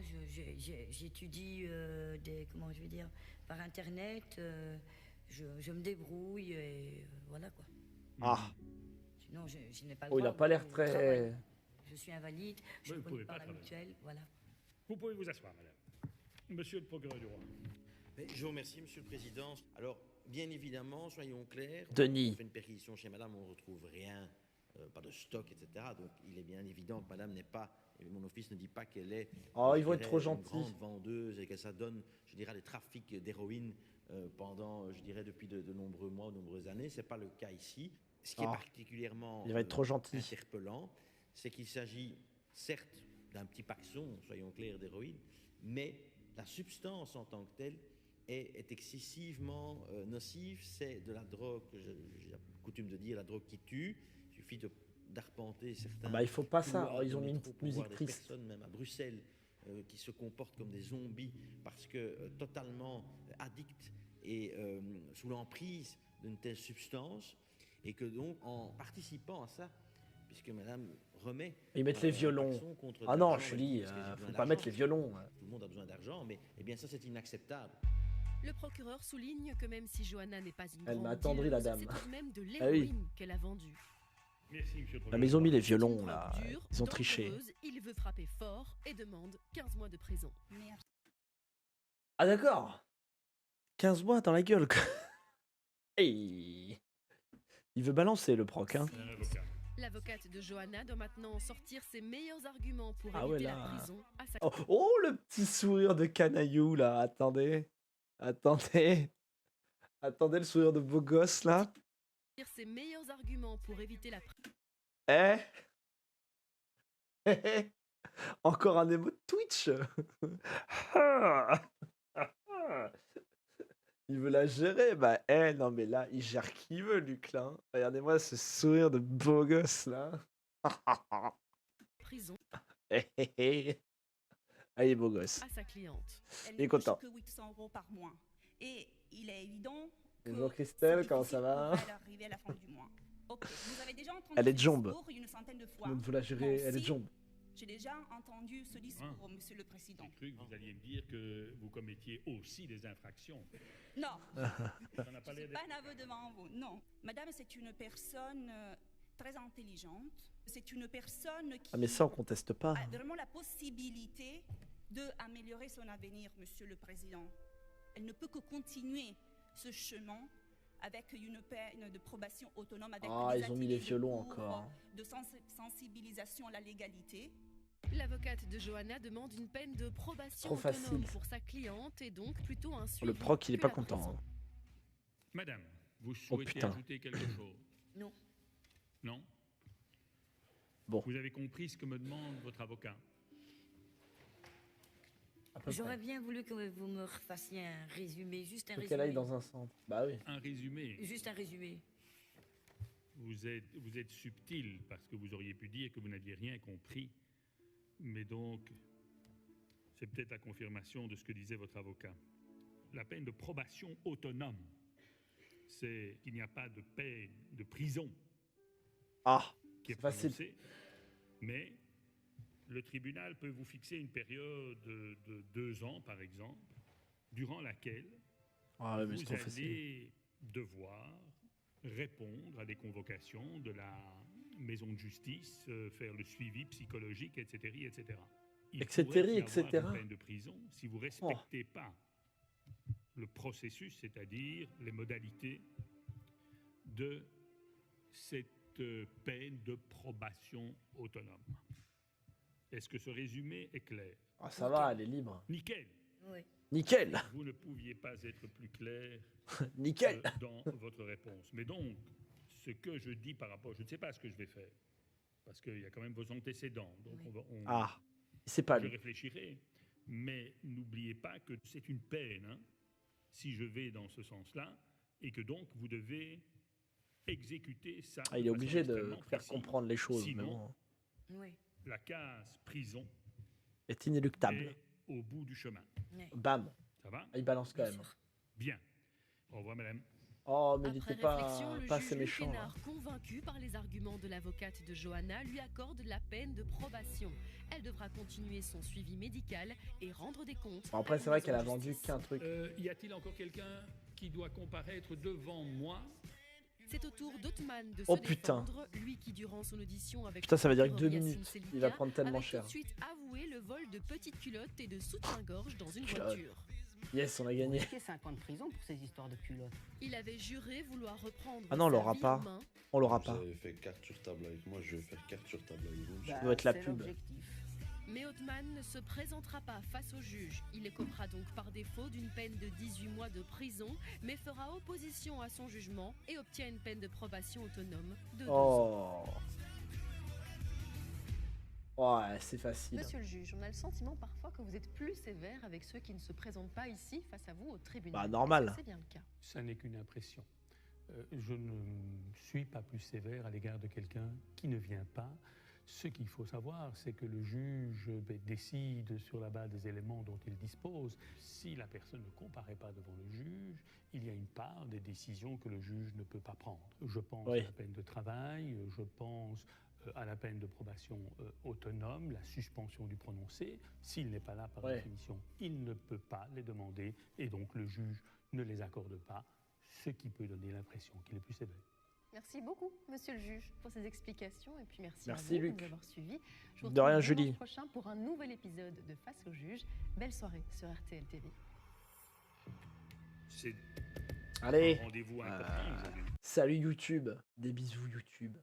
j'étudie comment je vais dire, par internet. Je me débrouille et voilà quoi. Ah. Sinon, je n'ai pas le Oh, il a droit pas l'air au très. travail. Je suis invalide, je Oui, ne vous pouvez connais pas pas la travailler. mutuelle, voilà. Vous pouvez vous asseoir, madame. Monsieur le procureur du roi. Mais je vous remercie, Monsieur le Président. Alors, bien évidemment, soyons clairs. Denis. On fait une perquisition chez Madame, on ne retrouve rien, pas de stock, etc. Donc, il est bien évident que Madame n'est pas, et mon office ne dit pas qu'elle est. Oh, je ils vont être dirais, trop une gentils. grande vendeuse et que ça donne, je dirais, des trafics d'héroïne pendant, je dirais, depuis de nombreux mois, de nombreuses années. C'est pas le cas ici. Ce qui est Ah. particulièrement Il va être trop gentil. interpellant, c'est qu'il s'agit certes d'un petit paxon, soyons clairs, d'héroïne, mais la substance en tant que telle est excessivement nocive. C'est de la drogue, j'ai coutume de dire, la drogue qui tue. Il suffit d'arpenter certains. Ah bah, il faut pas ça. couloirs Oh, ils de ont mis une métro petite pour voir musique des triste. personnes, même à Bruxelles, qui se comportent comme des zombies parce que totalement addicts et sous l'emprise d'une telle substance. Et que donc, en participant à ça, puisque Madame remet. Ils mettent les un violons. paxon contre Ah de non, l'argent, Julie, parce que j'ai besoin faut pas d'argent, mettre les parce que violons. Tout le monde a besoin d'argent, mais eh bien ça, c'est inacceptable. Le procureur souligne que même si Johanna n'est pas une Elle m'a grande attendri, la dealeuse, dame. c'est tout de même de Ah oui. l'héroïne qu'elle a vendue. Merci, monsieur le Ah, mais ils ont mis les C'est une violons drogue là. dure, Ils ont triché. dangereuse, il veut frapper fort et demande 15 mois de prison. Ah d'accord. 15 mois dans la gueule. Quoi. Hey. Il veut balancer le proc. Hein. L'avocate de Johanna doit maintenant sortir ses meilleurs arguments pour Ah ouais, éviter là. la prison à sa Oh, oh, le petit sourire de canaillou là. Attendez. Attendez le sourire de beau gosse là. sortir ses meilleurs arguments pour éviter la prison. Eh. Encore un émo de Twitch. Il veut la gérer. Bah, non, mais là, il gère qui veut, Luc, là. Hein. Regardez-moi ce sourire de beau gosse, là. Prison Ah, il est beau gosse. à sa cliente. Il est content. Que 800 € par mois. Et il est évident que Bonjour Christelle, comment ça va? elle arriver à la fin du mois. Ok, vous avez déjà entendu Elle est ce jombe. discours une centaine de fois. Donc vous la gérez, Moi elle est aussi, jombe. J'ai déjà entendu ce discours, Monsieur le Président. J'ai cru que vous alliez me dire que vous commettiez aussi des infractions. Non, Ça n'a pas je l'air suis pas d'être... un aveu devant vous. Non, Madame, c'est une personne très intelligente. C'est une personne qui Ah, mais ça, on conteste pas. a vraiment la possibilité d'améliorer son avenir, Monsieur le Président. Elle ne peut que continuer ce chemin avec une peine de probation autonome, avec Ah, des ils ont mis les ateliers de violons cours, encore. de sensibilisation à la légalité. L'avocate de Johanna demande une peine de probation Trop autonome facile. pour sa cliente et donc plutôt un suivi. Le proc, il est que pas la content. prison. Hein. Madame, vous souhaitez putain. ajouter quelque chose? Non. Non? Bon. Vous avez compris ce que me demande votre avocat? À peu J'aurais près. bien voulu que vous me refassiez un résumé, juste un Faut résumé. qu'elle aille dans un centre. Bah oui. Un résumé. Juste un résumé. Vous êtes subtil parce que vous auriez pu dire que vous n'aviez rien compris. Mais donc, c'est peut-être la confirmation de ce que disait votre avocat. La peine de probation autonome, c'est qu'il n'y a pas de peine de prison Ah, qui est c'est facile. prononcée, mais le tribunal peut vous fixer une période de 2 ans, par exemple, durant laquelle Ah, ouais, mais c'est vous trop facile. allez devoir répondre à des convocations de la maison de justice, faire le suivi psychologique, etc., etc. Il Etc., pourrait y etc.. avoir une peine de prison si vous ne respectez pas le processus, c'est-à-dire les modalités de cette peine de probation autonome. Est-ce que ce résumé est clair? Ah, ça va, elle est libre. Nickel. Oui. Nickel. Vous ne pouviez pas être plus clair Nickel. dans votre réponse. Mais donc, ce que je dis par rapport... Je ne sais pas ce que je vais faire, parce qu'il y a quand même vos antécédents. Donc Ah, c'est pas je lui. réfléchirai. Mais n'oubliez pas que c'est une peine, hein, si je vais dans ce sens-là, et que donc vous devez exécuter ça. Ah, il est façon obligé de extrêmement faire précise. comprendre les choses. Mais Sinon, bon, Oui. la case prison est inéluctable. est au bout du chemin. Oui. Bam. Ça va? Ah, il balance quand même. Bien. Au revoir, madame. Oh, mais il Après était réflexion, le pas juge assez Luc méchant. Là. Hénard, convaincu par les arguments de l'avocate de Johanna, lui accorde la peine de probation. Elle devra continuer son suivi médical et rendre des comptes. Bon, après, à c'est vrai la qu'elle a maison de vendu justice. qu'un truc. Y a-t-il encore quelqu'un qui doit comparaître devant moi? C'est au tour d'Othman de Oh, se putain. défendre, lui qui durant son audition avec Putain, ça veut dire que le 2 procureur minutes. Yacine Il va Selika, prendre tellement avait cher. tout de suite avoué le vol de petites culottes et de soutien-gorge dans une Culotte. voiture. Yes, on a gagné. Risquer 5 ans de prison pour ces histoires de culottes. Il avait juré vouloir reprendre Ah non, on sa l'aura vie pas. en main. On l'aura Vous pas. avez fait carte sur table avec moi, je vais faire carte sur table avec vous. Ça doit être la c'est pub. l'objectif. Mais Othman ne se présentera pas face au juge. Il écopera donc par défaut d'une peine de 18 mois de prison, mais fera opposition à son jugement et obtient une peine de probation autonome de 2 ans. Oh. Ouais, c'est facile. Monsieur le juge, on a le sentiment parfois que vous êtes plus sévère avec ceux qui ne se présentent pas ici face à vous au tribunal. Bah, normal. Est-ce que c'est bien le cas? Ça n'est qu'une impression. Je ne suis pas plus sévère à l'égard de quelqu'un qui ne vient pas. Ce qu'il faut savoir, c'est que le juge décide sur la base des éléments dont il dispose. Si la personne ne comparaît pas devant le juge, il y a une part des décisions que le juge ne peut pas prendre. Je pense à la peine de travail, je pense à la peine de probation autonome, la suspension du prononcé. S'il n'est pas là par définition, il ne peut pas les demander et donc le juge ne les accorde pas, ce qui peut donner l'impression qu'il est plus sévère. Merci beaucoup, monsieur le juge, pour ces explications et puis merci à Merci, vous Luc. de nous avoir suivis. Je vous De rien, retrouve dimanche Julie. prochain pour un nouvel épisode de Face au juge. Belle soirée sur RTL TV. C'est Allez. un rendez-vous important aujourd'hui. Salut YouTube. Des bisous YouTube.